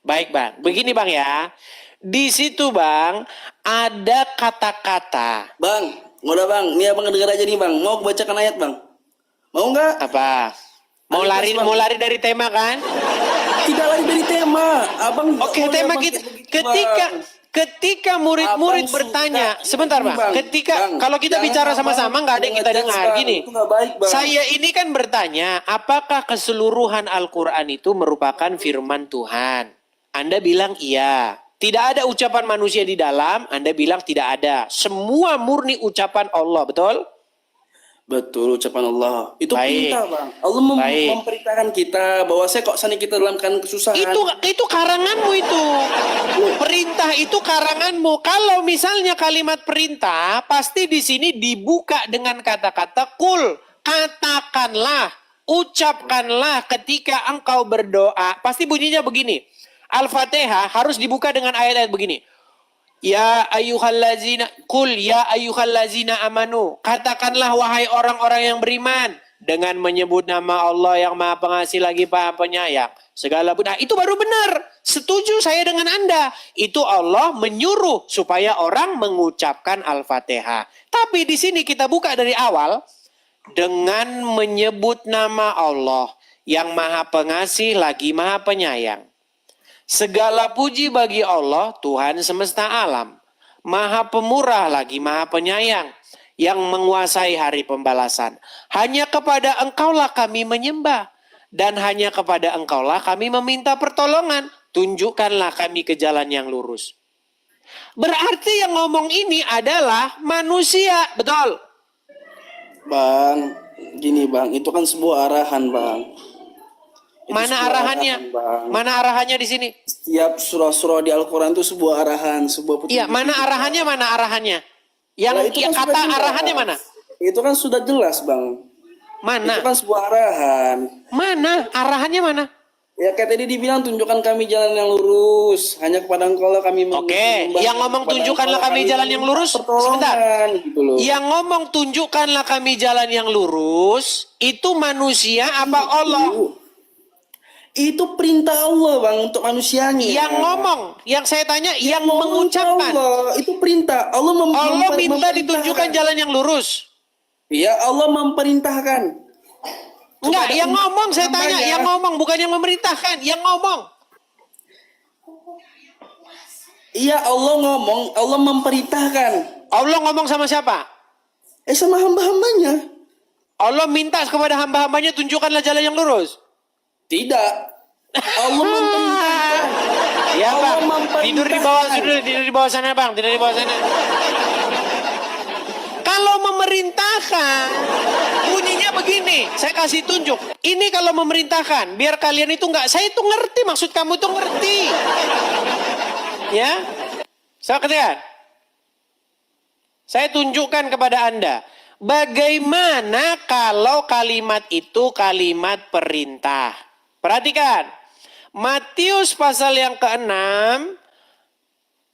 S1: Baik Bang. Begini Bang ya. Di situ Bang ada kata-kata.
S8: Bang, udah bang. Nih abang dengar aja nih bang. Mau aku bacakan ayat bang? Mau nggak?
S1: Apa? Mau lari dari tema kan?
S8: Tidak lari dari tema. Abang.
S1: Oke, tema kita ketika murid-murid bertanya, sebentar Bang. Kalau kita bicara sama-sama nggak ada yang kita dengar gini. Saya ini kan bertanya, apakah keseluruhan Al-Qur'an itu merupakan firman Tuhan? Anda bilang iya. Tidak ada ucapan manusia di dalam, Anda bilang tidak ada. Semua murni ucapan Allah, betul?
S8: Betul ucapan Allah. Itu
S1: Baik.
S8: perintah, Bang. Allah
S1: Baik.
S8: memperintahkan kita bahwa saya kok seandainya kita dalam keadaan kesusahan.
S1: Itu karanganmu itu. Perintah itu karanganmu. Kalau misalnya kalimat perintah, pasti di sini dibuka dengan kata-kata kul. Katakanlah, ucapkanlah ketika engkau berdoa. Pasti bunyinya begini. Al-Fatihah harus dibuka dengan ayat-ayat begini. Ya ayyuhallazina kul ya ayyuhallazina amanu. Katakanlah wahai orang-orang yang beriman dengan menyebut nama Allah yang Maha Pengasih lagi Maha Penyayang. Segala nah, itu baru benar. Setuju saya dengan Anda. Itu Allah menyuruh supaya orang mengucapkan Al-Fatihah. Tapi di sini kita buka dari awal dengan menyebut nama Allah yang Maha Pengasih lagi Maha Penyayang. Segala puji bagi Allah, Tuhan semesta alam. Maha pemurah lagi Maha Penyayang, yang menguasai hari pembalasan. Hanya kepada Engkaulah kami menyembah, dan hanya kepada Engkaulah kami meminta pertolongan. Tunjukkanlah kami ke jalan yang lurus. Berarti yang ngomong ini adalah manusia, betul?
S8: Bang, gini Bang, itu kan sebuah arahan, Bang. Itu
S1: Mana
S8: sebuah
S1: arahannya?
S8: arahan, Bang.
S1: Mana arahannya di sini?
S8: Setiap surah-surah di Al-Quran itu sebuah arahan, sebuah petunjuk.
S1: Iya, mana arahannya? Mana arahannya? Yang
S8: Nah, itu
S1: ya,
S8: kan
S1: kata
S8: sudah jelas.
S1: arahannya mana?
S8: Itu kan sudah jelas, Bang.
S1: Mana?
S8: Itu kan sebuah arahan.
S1: Mana? Arahannya mana?
S8: Ya kayak tadi dibilang tunjukkan kami jalan yang lurus. Hanya kepada Engkau lah kami
S1: Oke,
S8: menyembah.
S1: yang ngomong
S8: Kepada
S1: tunjukkanlah
S8: Engkau lah
S1: kami jalan yang lurus.
S8: pertolongan,
S1: Sebentar.
S8: gitu loh.
S1: Yang ngomong tunjukkanlah kami jalan yang lurus, itu manusia apa Allah?
S8: Itu perintah Allah, Bang, untuk manusianya.
S1: Yang ngomong, yang saya tanya, yang mengucapkan.
S8: Allah, itu perintah. Allah,
S1: Allah minta ditunjukkan jalan yang lurus.
S8: Ya, Allah memperintahkan.
S1: Enggak,
S8: Kepada
S1: yang ngomong saya tanya,
S8: hambanya.
S1: yang ngomong bukan yang memerintahkan, yang ngomong.
S8: Iya, Allah ngomong, Allah memperintahkan.
S1: Allah ngomong sama siapa?
S8: Sama hamba-hambanya.
S1: Allah minta kepada hamba-hambanya tunjukkanlah jalan yang lurus.
S8: Tidak. Allah memperintahkan.
S1: Ya
S8: Allah
S1: bang, tidur di bawah, tidur di bawah sana bang, tidur di bawah sana. Kalau memerintahkan, bunyinya begini, saya kasih tunjuk. Ini kalau memerintahkan, biar kalian itu enggak, saya itu ngerti, maksud kamu itu ngerti. Ya, saya katakan. Saya tunjukkan kepada Anda, bagaimana kalau kalimat itu kalimat perintah. Perhatikan, Matius pasal yang ke-6,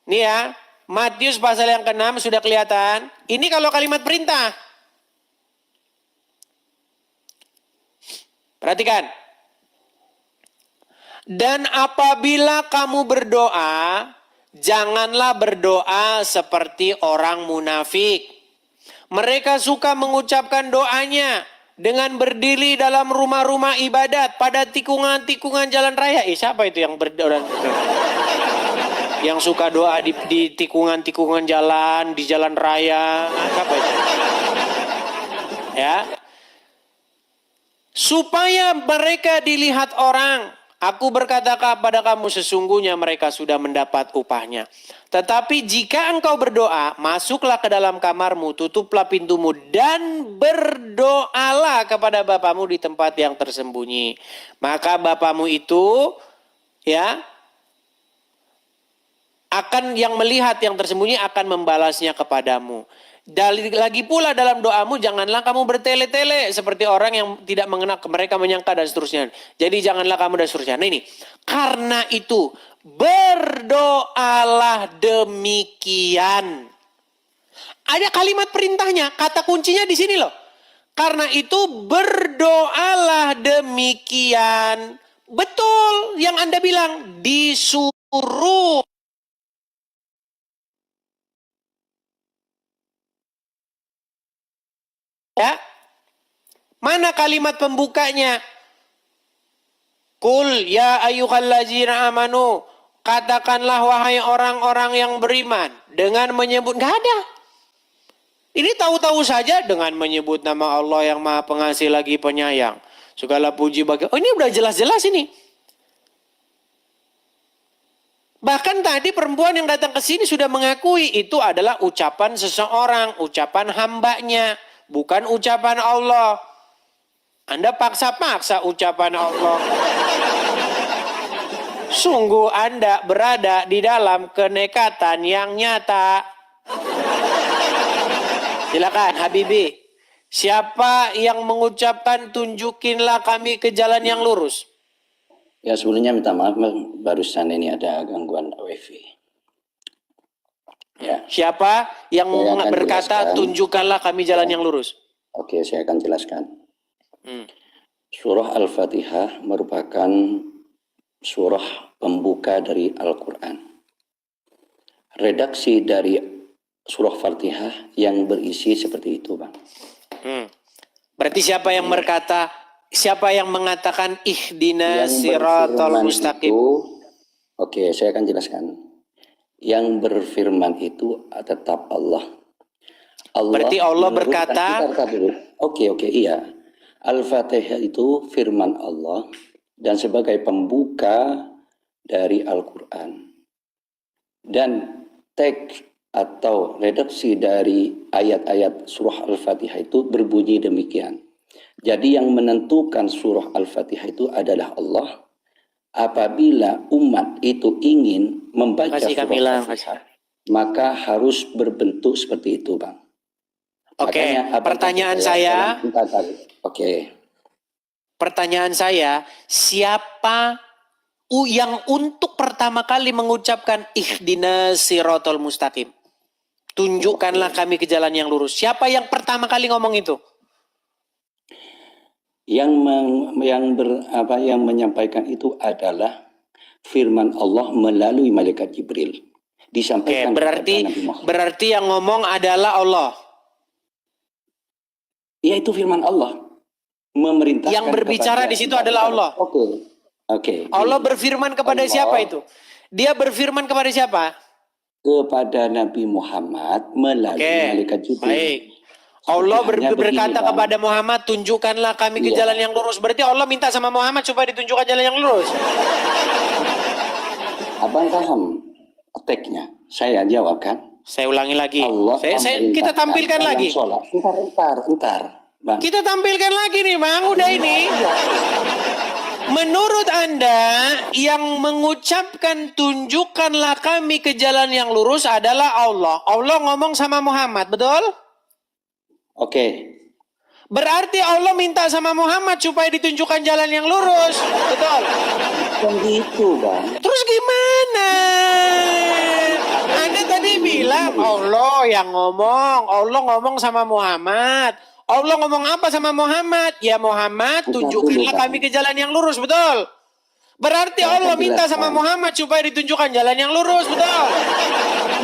S1: nih ya, Matius pasal yang ke-6 sudah kelihatan. Ini kalau kalimat perintah. Perhatikan. Dan apabila kamu berdoa, janganlah berdoa seperti orang munafik. Mereka suka mengucapkan doanya dengan berdiri dalam rumah-rumah ibadat pada tikungan-tikungan jalan raya. Siapa itu yang berdoa? Yang suka doa di tikungan-tikungan jalan, di jalan raya. Siapa itu? Ya. Supaya mereka dilihat orang. Aku berkata kepada kamu, sesungguhnya mereka sudah mendapat upahnya. Tetapi jika engkau berdoa, masuklah ke dalam kamarmu, tutuplah pintumu, dan berdoalah kepada Bapamu di tempat yang tersembunyi. Maka Bapamu itu, ya, akan yang melihat yang tersembunyi akan membalasnya kepadamu. Lagi pula dalam doamu janganlah kamu bertele-tele seperti orang yang tidak mengenal, mereka menyangka dan seterusnya. Jadi janganlah kamu dan seterusnya. Nah ini, karena itu berdoalah demikian. Ada kalimat perintahnya, kata kuncinya di sini loh. Karena itu berdoalah demikian. Betul yang Anda bilang, disuruh. Ya, mana kalimat pembukanya? Kul ya ayyuhallazina amanu, katakanlah wahai orang-orang yang beriman, dengan menyebut, nggak ada. Ini tahu-tahu saja dengan menyebut nama Allah yang Maha Pengasih lagi Penyayang. Segala puji bagi. Oh, ini udah jelas-jelas ini. Bahkan tadi perempuan yang datang ke sini sudah mengakui itu adalah ucapan seseorang, ucapan hambanya. bukan ucapan Allah. Anda paksa-paksa ucapan Allah. Sungguh Anda berada di dalam kenekatan yang nyata. Silakan Habibi. Siapa yang mengucapkan tunjukinlah kami ke jalan yang lurus?
S5: Ya sebelumnya minta maaf, barusan ini ada gangguan wifi. Ya.
S1: Siapa yang
S5: Saya akan
S1: berkata
S5: jelaskan.
S1: tunjukkanlah kami jalan yang lurus?
S5: Oke, saya akan jelaskan.
S1: Hmm.
S5: Surah Al-Fatihah merupakan surah pembuka dari Al-Quran. Redaksi dari surah Fatihah yang berisi seperti itu, Bang.
S1: Berarti siapa yang berkata, siapa yang mengatakan ihdina siratal
S5: berfirman
S1: mustaqim?
S5: Oke, saya akan jelaskan. Yang berfirman itu tetap Allah.
S1: Berarti Allah berkata,
S5: Oke, iya. Al-Fatihah itu firman Allah dan sebagai pembuka dari Al-Quran. Dan teks atau redaksi dari ayat-ayat surah Al-Fatihah itu berbunyi demikian. Jadi yang menentukan surah Al-Fatihah itu adalah Allah. Apabila umat itu ingin membaca surah Al-Fatihah, maka harus berbentuk seperti itu, Bang.
S1: Oke, pertanyaan saya. Pertanyaan saya, siapa yang untuk pertama kali mengucapkan ihdina siratal mustaqim? Tunjukkanlah kami ke jalan yang lurus. Siapa yang pertama kali ngomong itu?
S5: Yang menyampaikan itu adalah firman Allah melalui malaikat Jibril. Disampaikan kepada Nabi Muhammad.
S1: Berarti yang ngomong adalah Allah.
S5: Ya, itu firman Allah. Memerintahkan
S1: yang berbicara di situ adalah Allah.
S5: Oke.
S1: Allah berfirman kepada
S5: Allah,
S1: siapa itu? Dia berfirman kepada siapa?
S5: Kepada Nabi Muhammad melalui malaikat Jibril.
S1: Baik. Allah berkata
S5: begini,
S1: kepada Muhammad, tunjukkanlah kami ke jalan yang lurus. Berarti Allah minta sama Muhammad supaya ditunjukkan jalan yang lurus.
S5: Abang paham teksnya? Saya jawab kan?
S1: Saya ulangi lagi.
S5: Allah
S1: Kita tampilkan lagi.
S5: Entar, Bang.
S1: Kita tampilkan lagi nih, Bang. Udah ini. Menurut Anda, yang mengucapkan tunjukkanlah kami ke jalan yang lurus adalah Allah. Allah ngomong sama Muhammad, betul?
S5: Oke.
S1: Berarti Allah minta sama Muhammad supaya ditunjukkan jalan yang lurus, betul?
S5: Bukan gitu, Bang.
S1: Terus gimana? Anda tadi bilang Allah yang ngomong. Allah ngomong sama Muhammad. Allah ngomong apa sama Muhammad? Ya Muhammad, tunjukkanlah kami ke jalan yang lurus, betul? Berarti Allah minta sama Muhammad supaya ditunjukkan jalan yang lurus, betul?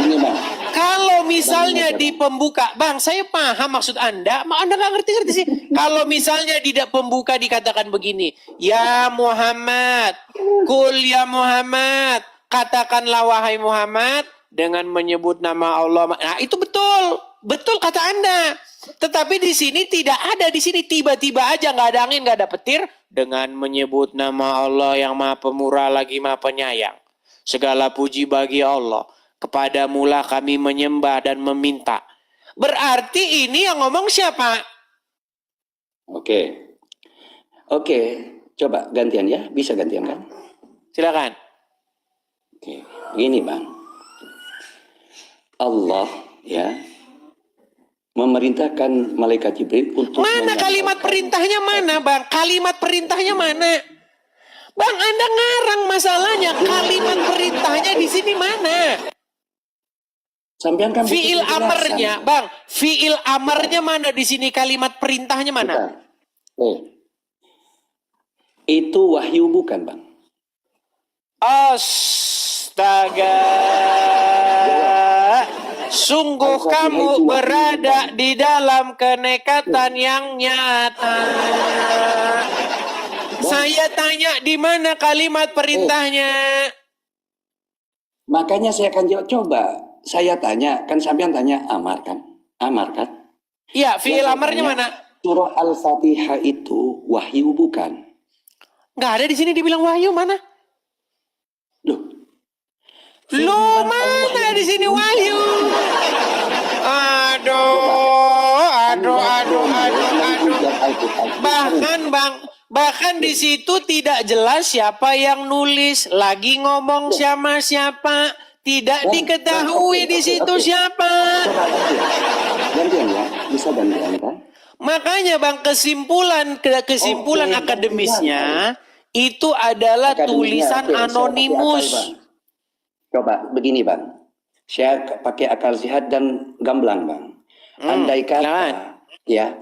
S5: Ini, Bang.
S1: Kalau misalnya di pembuka, Bang, saya paham maksud Anda. Anda nggak ngerti-ngerti sih. Kalau misalnya di pembuka dikatakan begini, ya Muhammad, kul ya Muhammad, katakanlah wahai Muhammad dengan menyebut nama Allah. Nah itu betul, betul kata Anda. Tetapi di sini tidak ada, di sini tiba-tiba aja nggak ada angin, nggak ada petir dengan menyebut nama Allah yang Maha Pemurah lagi Maha Penyayang. Segala puji bagi Allah. Kepada mula kami menyembah dan meminta. Berarti ini yang ngomong siapa?
S5: Oke, coba gantian ya. Bisa gantian kan?
S1: Silakan.
S5: Oke, begini Bang. Allah ya memerintahkan malaikat Jibril untuk
S1: mana kalimat perintahnya mana, Bang? Kalimat perintahnya mana? Bang, Anda ngarang masalahnya. Kalimat perintahnya di sini mana?
S5: Sampean kan
S1: fiil amarnya, Bang. Fiil amarnya mana di sini? Kalimat perintahnya mana?
S5: Itu wahyu bukan, Bang?
S1: Astaga. Sungguh kamu berada di dalam kenekatan yang nyata. Saya tanya di mana kalimat perintahnya?
S5: Makanya saya akan jawab. Coba saya tanya, kan sampean tanya amar kan? Amar kan?
S1: Iya, fiil amarnya mana?
S5: Surah Al-Fatihah itu wahyu bukan?
S1: Nggak ada di sini dibilang wahyu, mana? Loh, mana di sini wahyu? Aduh. Bahkan di situ tidak jelas siapa yang nulis, lagi ngomong sama siapa, tidak diketahui di situ siapa.
S5: Gantian ya, bisa gantian kan?
S1: Makanya Bang, kesimpulan akademisnya itu adalah tulisan
S5: Oke, saya pakai
S1: anonimus.
S5: akal, Bang. Coba begini Bang, saya pakai akal sehat dan gamblang Bang. Andai kata ya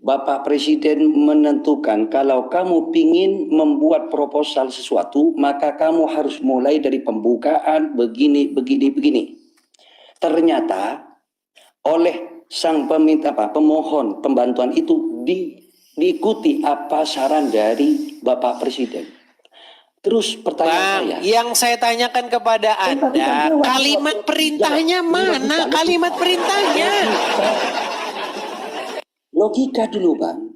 S5: Bapak Presiden menentukan kalau kamu ingin membuat proposal sesuatu, maka kamu harus mulai dari pembukaan begini. Ternyata oleh sang pemohon pembantuan itu diikuti apa saran dari Bapak Presiden. Terus pertanyaan saya,
S1: yang saya tanyakan kepada Anda, kalimat perintahnya mana? Kalimat perintahnya.
S5: Logika dulu Bang.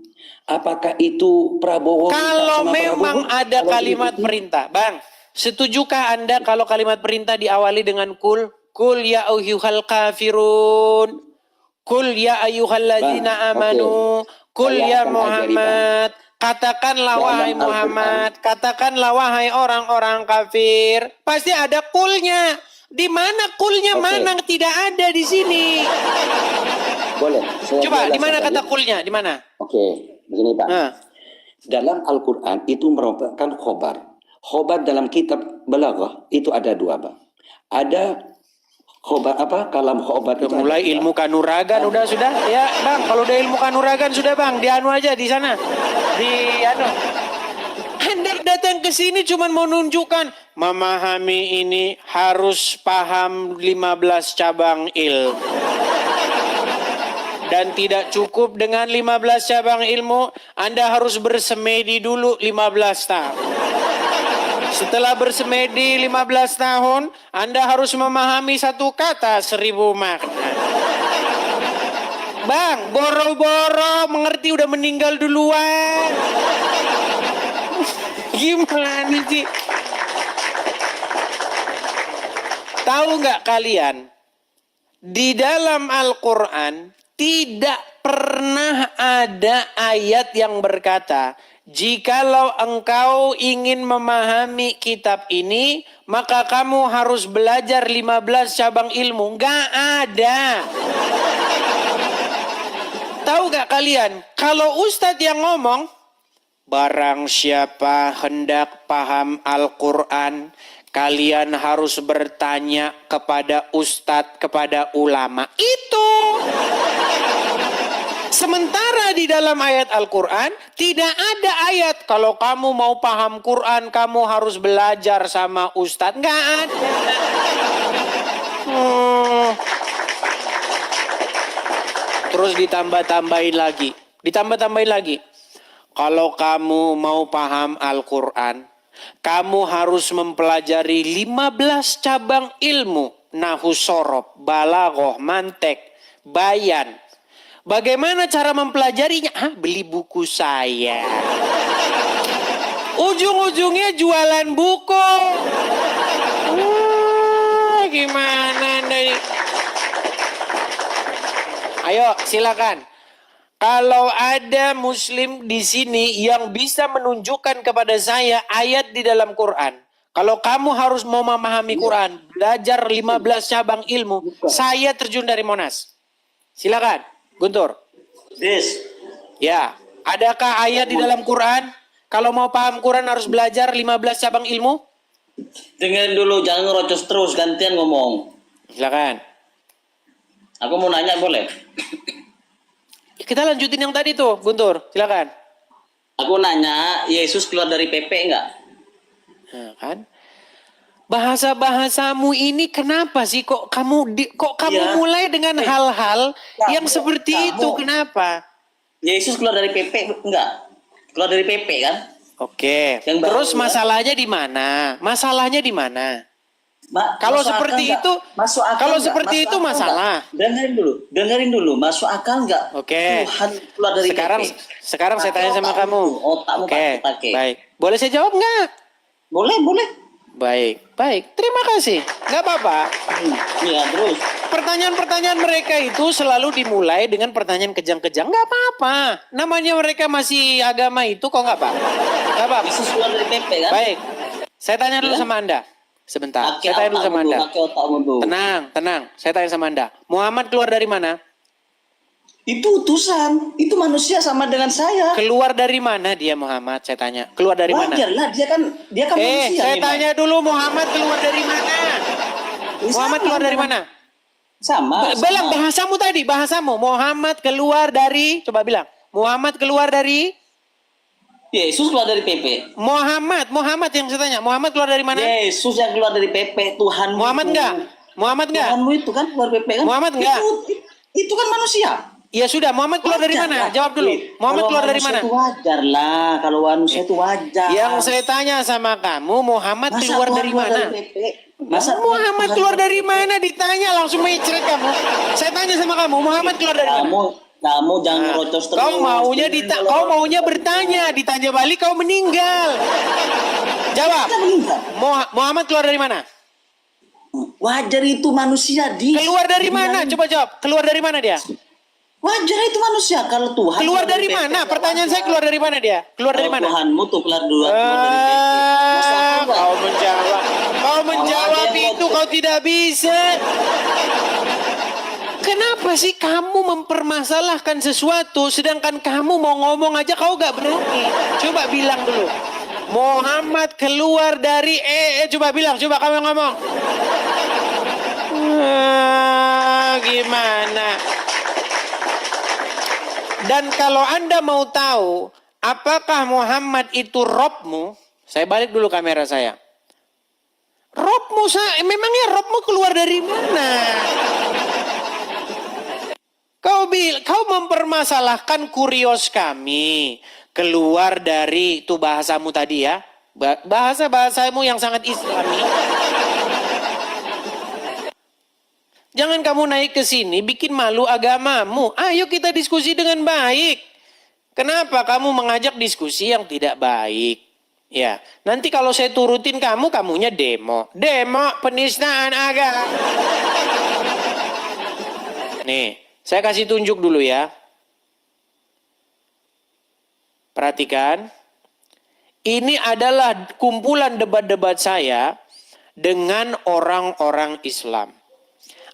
S5: Apakah itu Prabowo?
S1: Kalau memang ada kalimat perintah, Bang, setujukah Anda kalau kalimat perintah diawali dengan kul ya ayyuhal kafirun, kul ya ayyuhalladzina amanu, kul ya Muhammad. Katakanlah wahai Muhammad, katakanlah wahai orang-orang kafir. Pasti ada kulnya. Di mana kulnya? Mana tidak ada di sini.
S5: Boleh.
S1: Coba di mana kata kulnya? Di mana?
S5: Oke, begini Pak. Dalam Al-Qur'an itu merupakan khobar. Khobar dalam kitab Balaghah itu ada dua, Bang. Ada khobar kalam khobar itu
S1: mulai ilmu kanuragan sudah ya Bang. Kalau udah ilmu kanuragan sudah Bang, dianu aja di sana. Anda datang ke sini cuma mau nunjukkan memahami ini harus paham 15 cabang ilmu. Dan tidak cukup dengan 15 cabang ilmu, Anda harus bersemedi dulu 15 tahun. Setelah bersemedi 15 tahun, Anda harus memahami satu kata 1000 makna. Bang, boro-boro mengerti udah meninggal duluan. Gimana sih? Tahu nggak kalian? Di dalam Al-Quran tidak pernah ada ayat yang berkata, jikalau engkau ingin memahami kitab ini, maka kamu harus belajar 15 cabang ilmu. Nggak ada. Tahu nggak kalian? Kalau ustadz yang ngomong, barang siapa hendak paham Al-Quran, kalian harus bertanya kepada ustadz, kepada ulama. Itu. Sementara di dalam ayat Al-Quran, tidak ada ayat, kalau kamu mau paham Quran, kamu harus belajar sama ustadz. Nggak ada. Terus ditambah-tambahin lagi. Kalau kamu mau paham Al-Quran, kamu harus mempelajari 15 cabang ilmu. Nahu sorob, balaghah, mantek, bayan. Bagaimana cara mempelajarinya? Beli buku saya. Ujung-ujungnya jualan buku. Gimana nih? Ayo silakan. Kalau ada muslim di sini yang bisa menunjukkan kepada saya ayat di dalam Quran. Kalau kamu harus mau memahami Quran, belajar 15 cabang ilmu, saya terjun dari Monas. Silakan, Guntur. Ya, adakah ayat di dalam Quran? Kalau mau paham Quran harus belajar 15 cabang ilmu?
S9: Dengerin dulu, jangan ngerocos terus, gantian ngomong.
S1: Silakan.
S9: Aku mau nanya boleh?
S1: Kita lanjutin yang tadi tuh, Guntur. Silakan.
S9: Aku nanya, Yesus keluar dari PP enggak?
S1: Nah, kan? Bahasa-bahasamu ini kenapa sih kok kamu mulai dengan hal-hal yang seperti itu? Kenapa?
S9: Yesus keluar dari PP enggak? Keluar dari PP kan?
S1: Oke. Terus masalahnya di mana? Masalahnya di mana? Kalau seperti itu, masalah.
S9: Dengerin dulu. Masuk akal enggak?
S1: Oke.
S9: Tuhan keluar dari PP.
S1: Sekarang saya tanya sama kamu.
S9: Otakmu
S1: Oke.
S9: pakai.
S1: Baik. Boleh saya jawab enggak?
S9: Boleh.
S1: Baik, baik. Terima kasih. Nggak apa-apa.
S9: Iya, terus.
S1: Pertanyaan-pertanyaan mereka itu selalu dimulai dengan pertanyaan kejang-kejang. Nggak apa-apa. Namanya mereka masih agama itu kok nggak apa-apa. Nggak apa-apa.
S9: Yesus keluar dari PP kan?
S1: Baik. Saya tanya dulu
S9: Ya.
S1: sama Anda. Sebentar.
S9: Pakai
S1: Saya tanya dulu sama
S9: otakmu,
S1: Anda.
S9: pakai otakmu tuh.
S1: Tenang, tenang. Saya tanya sama Anda. Muhammad keluar dari mana?
S9: Itu utusan, itu manusia sama dengan saya.
S1: Keluar dari mana dia Muhammad? Saya tanya. Keluar dari mana?
S9: Wajar lah, dia kan manusia.
S1: Saya
S9: memang.
S1: tanya dulu Muhammad keluar dari mana?
S9: Ya,
S1: Muhammad
S9: sama,
S1: keluar dari mana?
S9: Sama.
S1: Bilang bahasamu tadi, bahasamu. Muhammad keluar dari, coba bilang. Muhammad keluar dari
S9: Yesus keluar dari PP.
S1: Muhammad yang saya tanya. Muhammad keluar dari mana?
S9: Yesus yang keluar dari PP, Tuhan.
S1: Muhammad enggak? Muhammad enggak?
S9: Tuhanmu itu kan keluar PP kan?
S1: Muhammad enggak?
S9: Itu kan manusia.
S1: Ya sudah, Muhammad keluar dari
S9: Wajar
S1: mana?
S9: lah.
S1: Jawab dulu. Muhammad
S9: Kalau
S1: keluar dari
S9: manusia
S1: mana?
S9: Itu wajar lah, kalau manusia itu wajar.
S1: Yang saya tanya sama kamu, Muhammad
S9: Masa
S1: keluar
S9: Tuhan
S1: dari mana?
S9: PP? Masa
S1: Muhammad keluar dari mana? Ditanya langsung mecret kamu. Saya tanya sama kamu, Muhammad keluar dari mana?
S9: Kamu jangan ngerocos terus.
S1: Kau maunya bertanya, ditanya balik kau meninggal. Jawab.
S9: Kita meninggal.
S1: Muhammad keluar dari mana?
S9: Wajar itu manusia di.
S1: Keluar dari mana? Coba jawab. Keluar dari mana dia?
S9: Wajar itu manusia kalau Tuhan.
S1: Keluar dari mana? Pertanyaan saya keluar dari mana dia? Keluar dari mana?
S9: Tuhanmu tuh keluar dari PP.
S1: Kau menjawab. Kau menjawab itu kau tidak bisa. Kenapa sih kamu mempermasalahkan sesuatu sedangkan kamu mau ngomong aja kau gak berani? Coba bilang dulu. Muhammad keluar dari coba bilang, coba kamu ngomong. Gimana? Dan kalau Anda mau tahu apakah Muhammad itu Robmu, saya balik dulu kamera saya. Robmu, memangnya Robmu keluar dari mana? Kau mempermasalahkan kurios kami. Keluar dari itu bahasamu tadi ya. Bahasa-bahasamu yang sangat islami. Jangan kamu naik ke sini bikin malu agamamu. Ayo kita diskusi dengan baik. Kenapa kamu mengajak diskusi yang tidak baik? Ya, nanti kalau saya turutin kamu, kamunya demo. Demo penistaan agama. Nih, saya kasih tunjuk dulu ya. Perhatikan. Ini adalah kumpulan debat-debat saya dengan orang-orang Islam.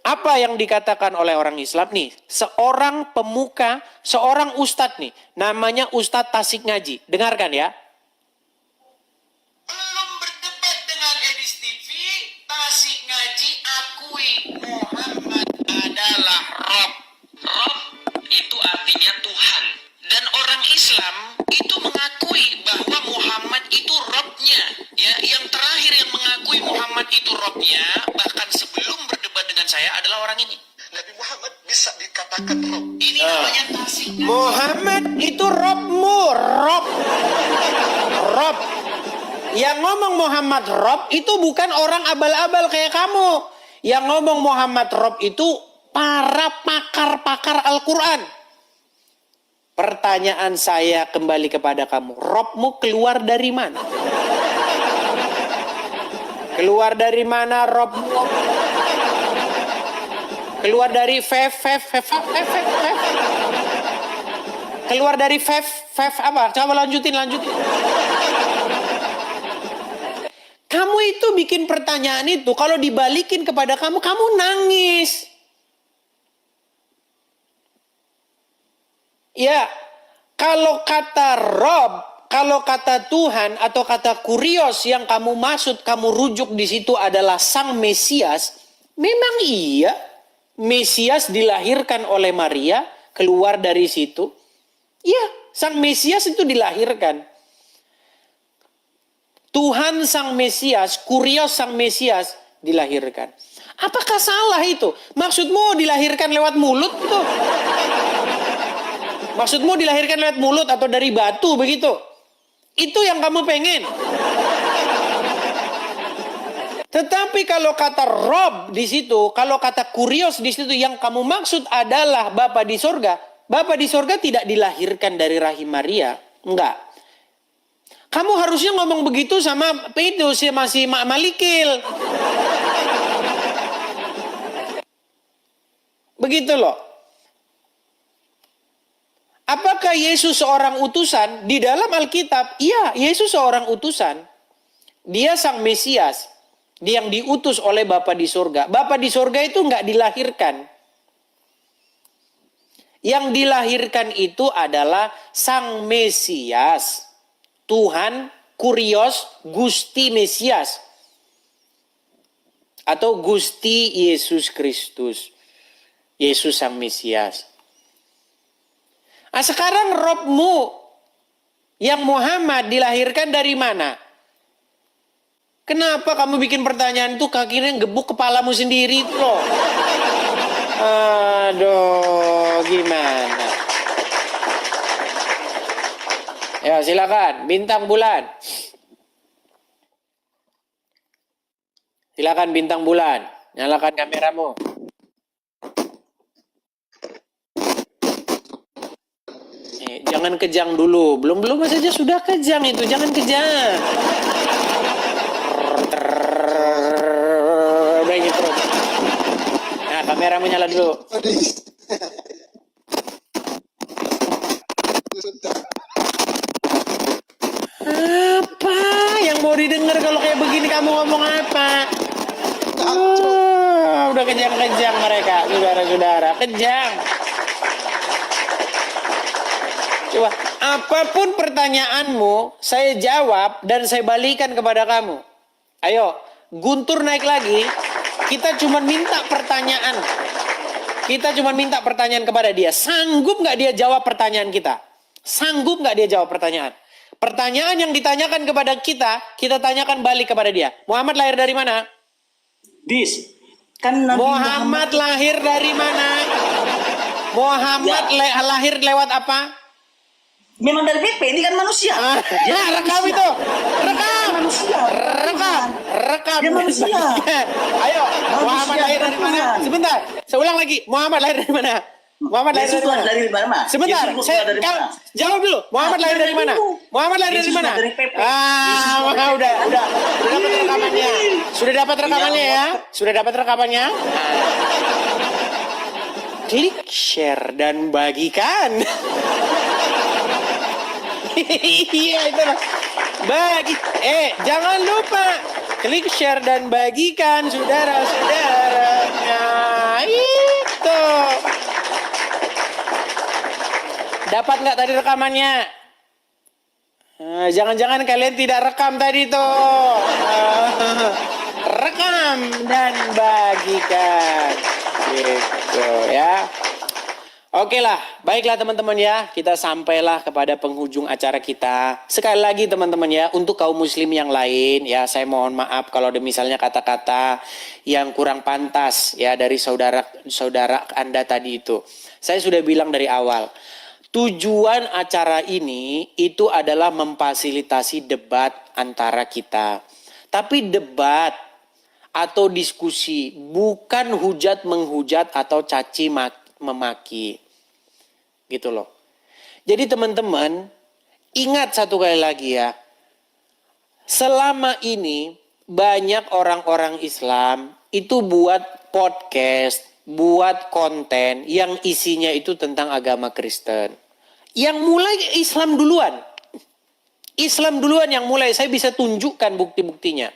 S1: Apa yang dikatakan oleh orang Islam nih? Seorang pemuka, seorang ustadz nih. Namanya Ustadz Tasik Ngaji. Dengarkan ya. Belum berdebat dengan Edis TV, Tasik Ngaji akui Muhammad adalah Rob. Rob itu artinya Tuhan. Dan orang Islam itu mengakui bahwa Muhammad itu Robnya. Ya, yang terakhir yang mengakui Muhammad itu Robnya, bahkan sebelum berdebat dengan saya adalah orang ini. Nabi Muhammad bisa dikatakan Rob. Ini namanya Tasik. Muhammad itu Robmu, Rob. Rob. Yang ngomong Muhammad Rob itu bukan orang abal-abal kayak kamu. Yang ngomong Muhammad Rob itu para pakar-pakar Al-Quran. Pertanyaan saya kembali kepada kamu. Robmu keluar dari mana? Keluar dari mana Robmu? Keluar dari Keluar dari apa? Coba lanjutin. Kamu itu bikin pertanyaan itu, kalau dibalikin kepada kamu, kamu nangis. Ya, kalau kata Rob, kalau kata Tuhan atau kata kurios yang kamu maksud, kamu rujuk di situ adalah Sang Mesias, memang iya. Mesias dilahirkan oleh Maria, keluar dari situ. Ya, Sang Mesias itu dilahirkan. Tuhan Sang Mesias, kurios Sang Mesias dilahirkan. Apakah salah itu? Maksudmu dilahirkan lewat mulut tuh? Maksudmu dilahirkan lewat mulut atau dari batu begitu? Itu yang kamu pengen. Tetapi kalau kata Rob di situ, kalau kata kurios di situ, yang kamu maksud adalah Bapa di sorga. Bapa di sorga tidak dilahirkan dari rahim Maria. Enggak. Kamu harusnya ngomong begitu sama itu si Malikil. Begitu loh. Apakah Yesus seorang utusan? Di dalam Alkitab, iya, Yesus seorang utusan. Dia sang Mesias. Dia yang diutus oleh Bapa di surga. Bapa di surga itu nggak dilahirkan. Yang dilahirkan itu adalah sang Mesias. Tuhan Kurios Gusti Mesias. Atau Gusti Yesus Kristus. Yesus sang Mesias. Nah, sekarang Robmu yang Muhammad dilahirkan dari mana? Kenapa kamu bikin pertanyaan itu kakinya gebuk kepalamu sendiri itu loh? Aduh, gimana? Ya, silakan bintang bulan. Silakan bintang bulan, nyalakan kameramu. Jangan kejang dulu. Belum saja sudah kejang itu. Jangan kejang. Udah gitu. Nah, kameramu nyala dulu. Apa yang mau didengar kalau kayak begini kamu ngomong apa? Udah kejang-kejang mereka, saudara-saudara. Kejang. Coba, apapun pertanyaanmu, saya jawab dan saya balikan kepada kamu. Ayo, Guntur naik lagi. Kita cuma minta pertanyaan. Kita cuma minta pertanyaan kepada dia. Sanggup nggak dia jawab pertanyaan kita? Sanggup nggak dia jawab pertanyaan? Pertanyaan yang ditanyakan kepada kita tanyakan balik kepada dia. Muhammad lahir dari mana?
S9: Dis, kan Nabi
S1: Muhammad lahir dari mana? Muhammad lahir lewat apa?
S9: memang dari PP, ini kan manusia.
S1: Ya, rekam itu. Rekam.
S9: Manusia.
S1: Rekam.
S9: Dia manusia.
S1: Ayo, Muhammad lahir dari mana? Sebentar, saya ulang lagi. Muhammad lahir dari mana? Muhammad lahir
S9: Yesus
S1: dari mana?
S9: dari mana?
S1: Sebentar,
S9: Yesus
S1: saya
S9: dari mana?
S1: jawab dulu. Muhammad lahir dari mana? Muhammad lahir dari
S9: Yesus
S1: mana?
S9: dari PP.
S1: Udah dapat rekamannya. Sudah dapat rekamannya ya? Sudah dapat rekamannya? Klik share dan bagikan. Iya itu lah. Jangan lupa klik share dan bagikan saudara-saudara. Nah, itu. Dapat nggak tadi rekamannya? Jangan-jangan kalian tidak rekam tadi tuh. Rekam dan bagikan. Gitu ya. Oke lah, baiklah teman-teman ya, kita sampailah kepada penghujung acara kita. Sekali lagi teman-teman ya, untuk kaum muslim yang lain ya, saya mohon maaf kalau ada misalnya kata-kata yang kurang pantas ya dari saudara Anda tadi itu. Saya sudah bilang dari awal, tujuan acara ini itu adalah memfasilitasi debat antara kita. Tapi debat atau diskusi, bukan hujat-menghujat atau caci memaki. Gitu loh. Jadi teman-teman, ingat satu kali lagi ya. Selama ini banyak orang-orang Islam itu buat podcast, buat konten yang isinya itu tentang agama Kristen. Yang mulai Islam duluan. Islam duluan yang mulai, saya bisa tunjukkan bukti-buktinya.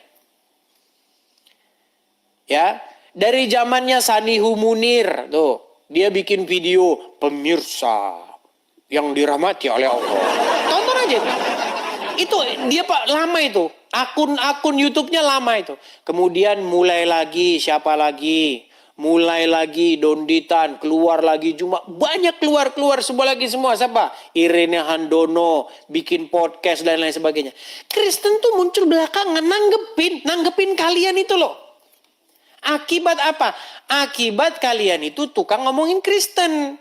S1: Ya, dari zamannya Sanihu Munir tuh. Dia bikin video pemirsa yang dirahmati oleh Allah. Tonton aja itu. Itu dia Pak lama itu. Akun YouTube-nya lama itu. Kemudian mulai lagi siapa lagi? Mulai lagi Donditan, keluar lagi cuma banyak keluar semua siapa? Irene Handono bikin podcast dan lain sebagainya. Kristen tuh muncul belakangan nanggepin kalian itu loh. Akibat apa? Akibat kalian itu tukang ngomongin Kristen.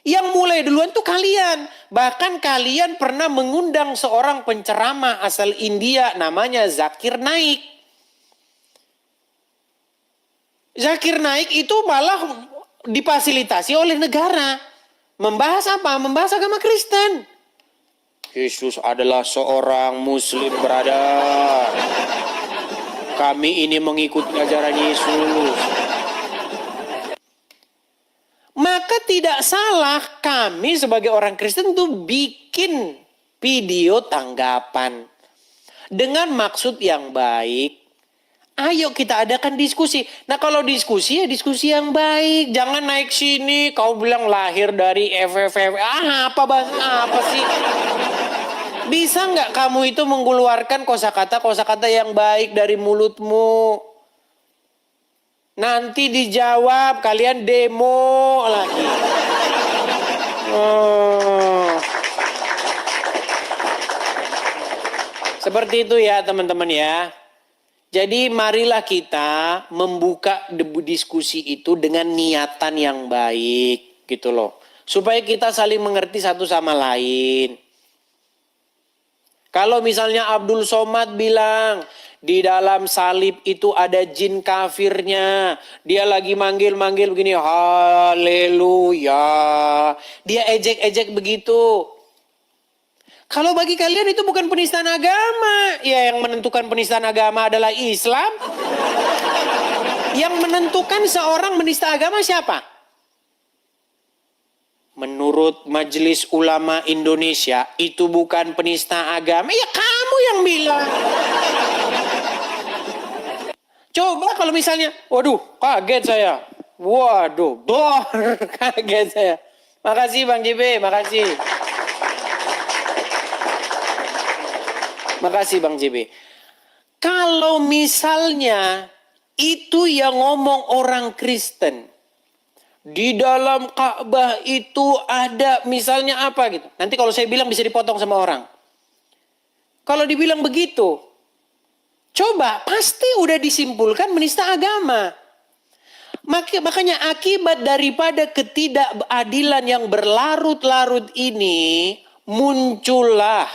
S1: Yang mulai duluan tuh kalian. Bahkan kalian pernah mengundang seorang penceramah asal India namanya Zakir Naik. Zakir Naik itu malah difasilitasi oleh negara. Membahas apa? Membahas agama Kristen. Yesus adalah seorang Muslim, brother. Kami ini mengikuti ajaran Yesus. Maka tidak salah kami sebagai orang Kristen tuh bikin video tanggapan dengan maksud yang baik. Ayo kita adakan diskusi. Nah kalau diskusi ya diskusi yang baik. Jangan naik sini kau bilang lahir dari FFF. Apa sih? Bisa nggak kamu itu mengeluarkan kosakata yang baik dari mulutmu? Nanti dijawab kalian demo lagi. Seperti itu ya teman-teman ya. Jadi marilah kita membuka diskusi itu dengan niatan yang baik gitu loh. Supaya kita saling mengerti satu sama lain. Kalau misalnya Abdul Somad bilang di dalam salib itu ada jin kafirnya. Dia lagi manggil-manggil begini, haleluya. Dia ejek-ejek begitu. Kalau bagi kalian itu bukan penistaan agama. Ya yang menentukan penistaan agama adalah Islam. Yang menentukan seorang menista agama siapa? Menurut Majelis Ulama Indonesia itu bukan penista agama. Ya kamu yang bilang. Coba kalau misalnya, waduh kaget saya. Waduh, kaget saya. Makasih Bang JB, makasih. Makasih Bang JB. Kalau misalnya itu yang ngomong orang Kristen. Di dalam Ka'bah itu ada misalnya apa gitu. Nanti kalau saya bilang bisa dipotong sama orang. Kalau dibilang begitu. Coba pasti udah disimpulkan menista agama. Makanya akibat daripada ketidakadilan yang berlarut-larut ini. Muncullah.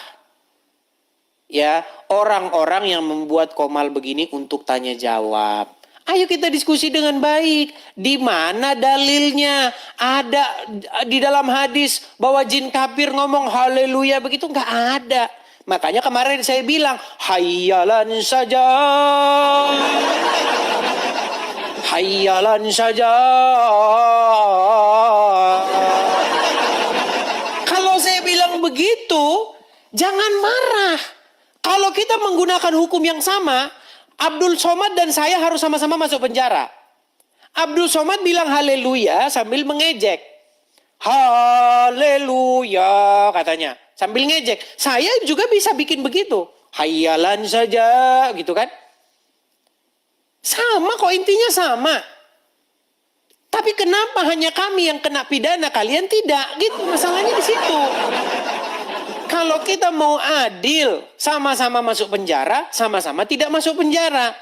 S1: Ya, orang-orang yang membuat Komal begini untuk tanya jawab. Ayo kita diskusi dengan baik. Di mana dalilnya? Ada di dalam hadis bahwa jin kafir ngomong haleluya begitu? Nggak ada. Makanya kemarin saya bilang, hayyalan saja. Hayyalan saja. Kalau saya bilang begitu, jangan marah. Kalau kita menggunakan hukum yang sama, Abdul Somad dan saya harus sama-sama masuk penjara. Abdul Somad bilang haleluya sambil mengejek. Haleluya katanya. Sambil ngejek. Saya juga bisa bikin begitu. Hayyalan saja gitu kan. Sama kok intinya sama. Tapi kenapa hanya kami yang kena pidana, kalian tidak? Gitu masalahnya di situ. Kalau kita mau adil, sama-sama masuk penjara, sama-sama tidak masuk penjara.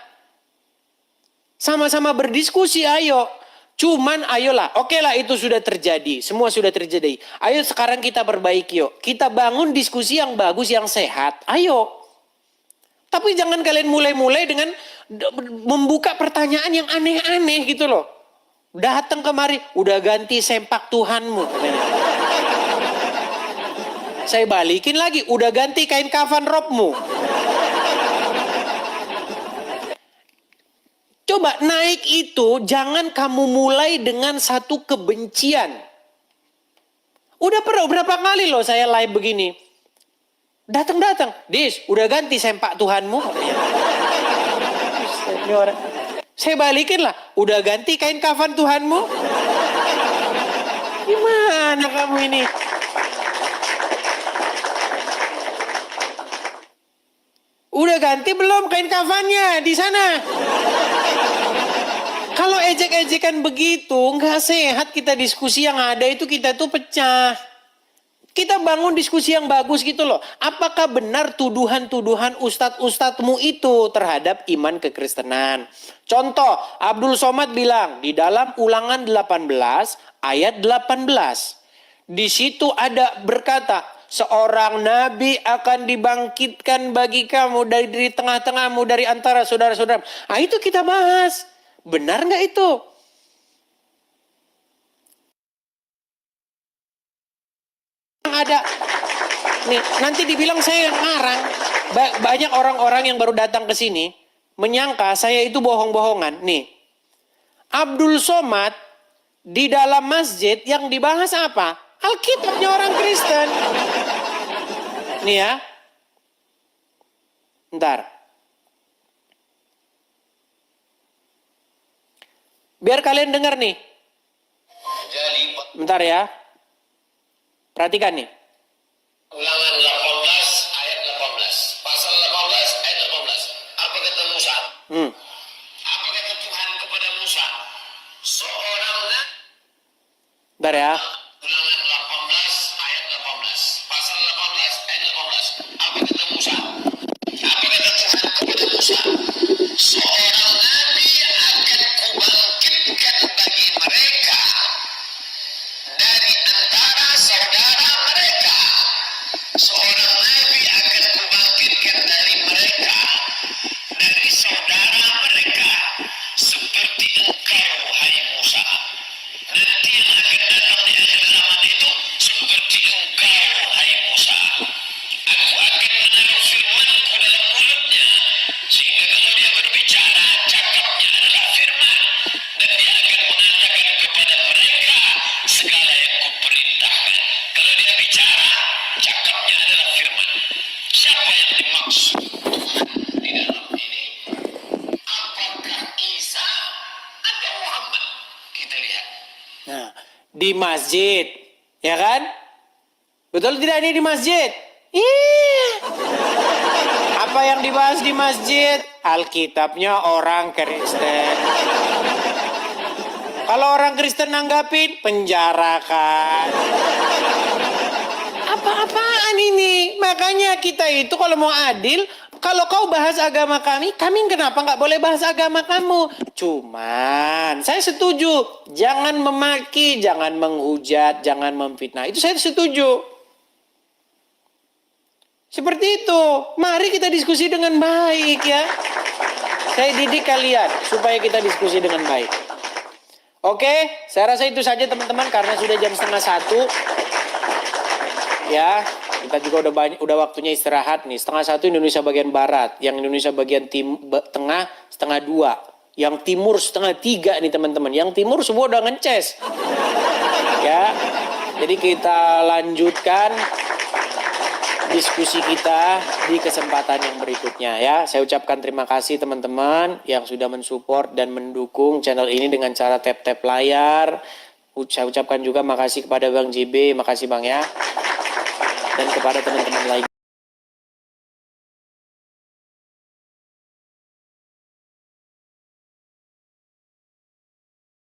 S1: Sama-sama berdiskusi, ayo. Cuman ayolah, oke lah itu sudah terjadi. Semua sudah terjadi. Ayo sekarang kita perbaiki yuk. Kita bangun diskusi yang bagus, yang sehat. Ayo. Tapi jangan kalian mulai-mulai dengan membuka pertanyaan yang aneh-aneh gitu loh. Datang kemari, udah ganti sempak Tuhanmu. Saya balikin lagi, udah ganti kain kafan robmu. Coba naik itu, jangan kamu mulai dengan satu kebencian. Udah pernah berapa kali loh saya live begini. Datang-datang, Dis, udah ganti sempak Tuhanmu. Ini orang. Saya balikin lah, udah ganti kain kafan Tuhanmu. Gimana kamu ini? Udah ganti belum kain kafannya di sana? Kalau ejek-ejekan begitu, nggak sehat kita diskusi yang ada itu kita tuh pecah. Kita bangun diskusi yang bagus gitu loh. Apakah benar tuduhan-tuduhan ustadz-ustadzmu itu terhadap iman kekristenan? Contoh, Abdul Somad bilang di dalam Ulangan 18 ayat 18. Di situ ada berkata, seorang nabi akan dibangkitkan bagi kamu dari tengah-tengahmu, dari antara saudara-saudara. Nah itu kita bahas. Benar nggak itu? Nih, nanti dibilang saya ngarang. Banyak orang-orang yang baru datang ke sini menyangka saya itu bohong-bohongan. Nih, Abdul Somad di dalam masjid yang dibahas apa? Alkitabnya orang Kristen. Nih ya. Ntar. Biar kalian dengar nih. Bentar ya. Perhatikan nih.
S10: Ulangan 18 ayat 18. Pasal 18 ayat 18. Apa kata Musa? Apa kata Tuhan kepada Musa? Seorang
S1: Bentar ya.
S10: Ulangan 18 ayat 18. Pasal 18 ayat 18. Apa kata Musa? Apa kata Tuhan kepada Musa? Seorang nabi akan kubangkitkan bagi mereka dari antara saudara mereka. Seorang nabi akan kubangkitkan dari mereka, dari saudara mereka, seperti engkau, hai Musa. Nanti yang akan datang di akhir zaman itu seperti engkau, hai Musa. Aku akan menaruh firman-Ku dalam mulutnya, sehingga kalau dia berbicara, cakapnya adalah firman, dan dia akan mengatakan kepada mereka segala yang Kuperintahkan. Kalau dia bicara, cakapnya adalah firman. Siapa yang dimaksud di dalam ini? Apakah Isa atau Muhammad? Kita lihat.
S1: Nah, di masjid, ya kan? Betul tidak ini di masjid? Iya. Apa yang dibahas di masjid? Alkitabnya orang Kristen. Kalau orang Kristen nanggapin, penjarakan. Apa-apaan ini? Makanya kita itu kalau mau adil, kalau kau bahas agama kami kenapa nggak boleh bahas agama kamu? Cuman, saya setuju. Jangan memaki, jangan menghujat, jangan memfitnah. Itu saya setuju. Seperti itu. Mari kita diskusi dengan baik ya. Saya didik kalian supaya kita diskusi dengan baik. Oke, saya rasa itu saja teman-teman karena sudah jam 12:30. Ya, kita juga udah waktunya istirahat nih. 1:30 Indonesia bagian barat, yang Indonesia bagian tengah 1:30. Yang timur 2:30 nih teman-teman. Yang timur semua udah ngeces. Ya. Jadi kita lanjutkan diskusi kita di kesempatan yang berikutnya ya. Saya ucapkan terima kasih teman-teman yang sudah mensupport dan mendukung channel ini dengan cara tap-tap layar. Saya ucapkan juga makasih kepada Bang JB, makasih Bang ya. Dan kepada teman-teman lain.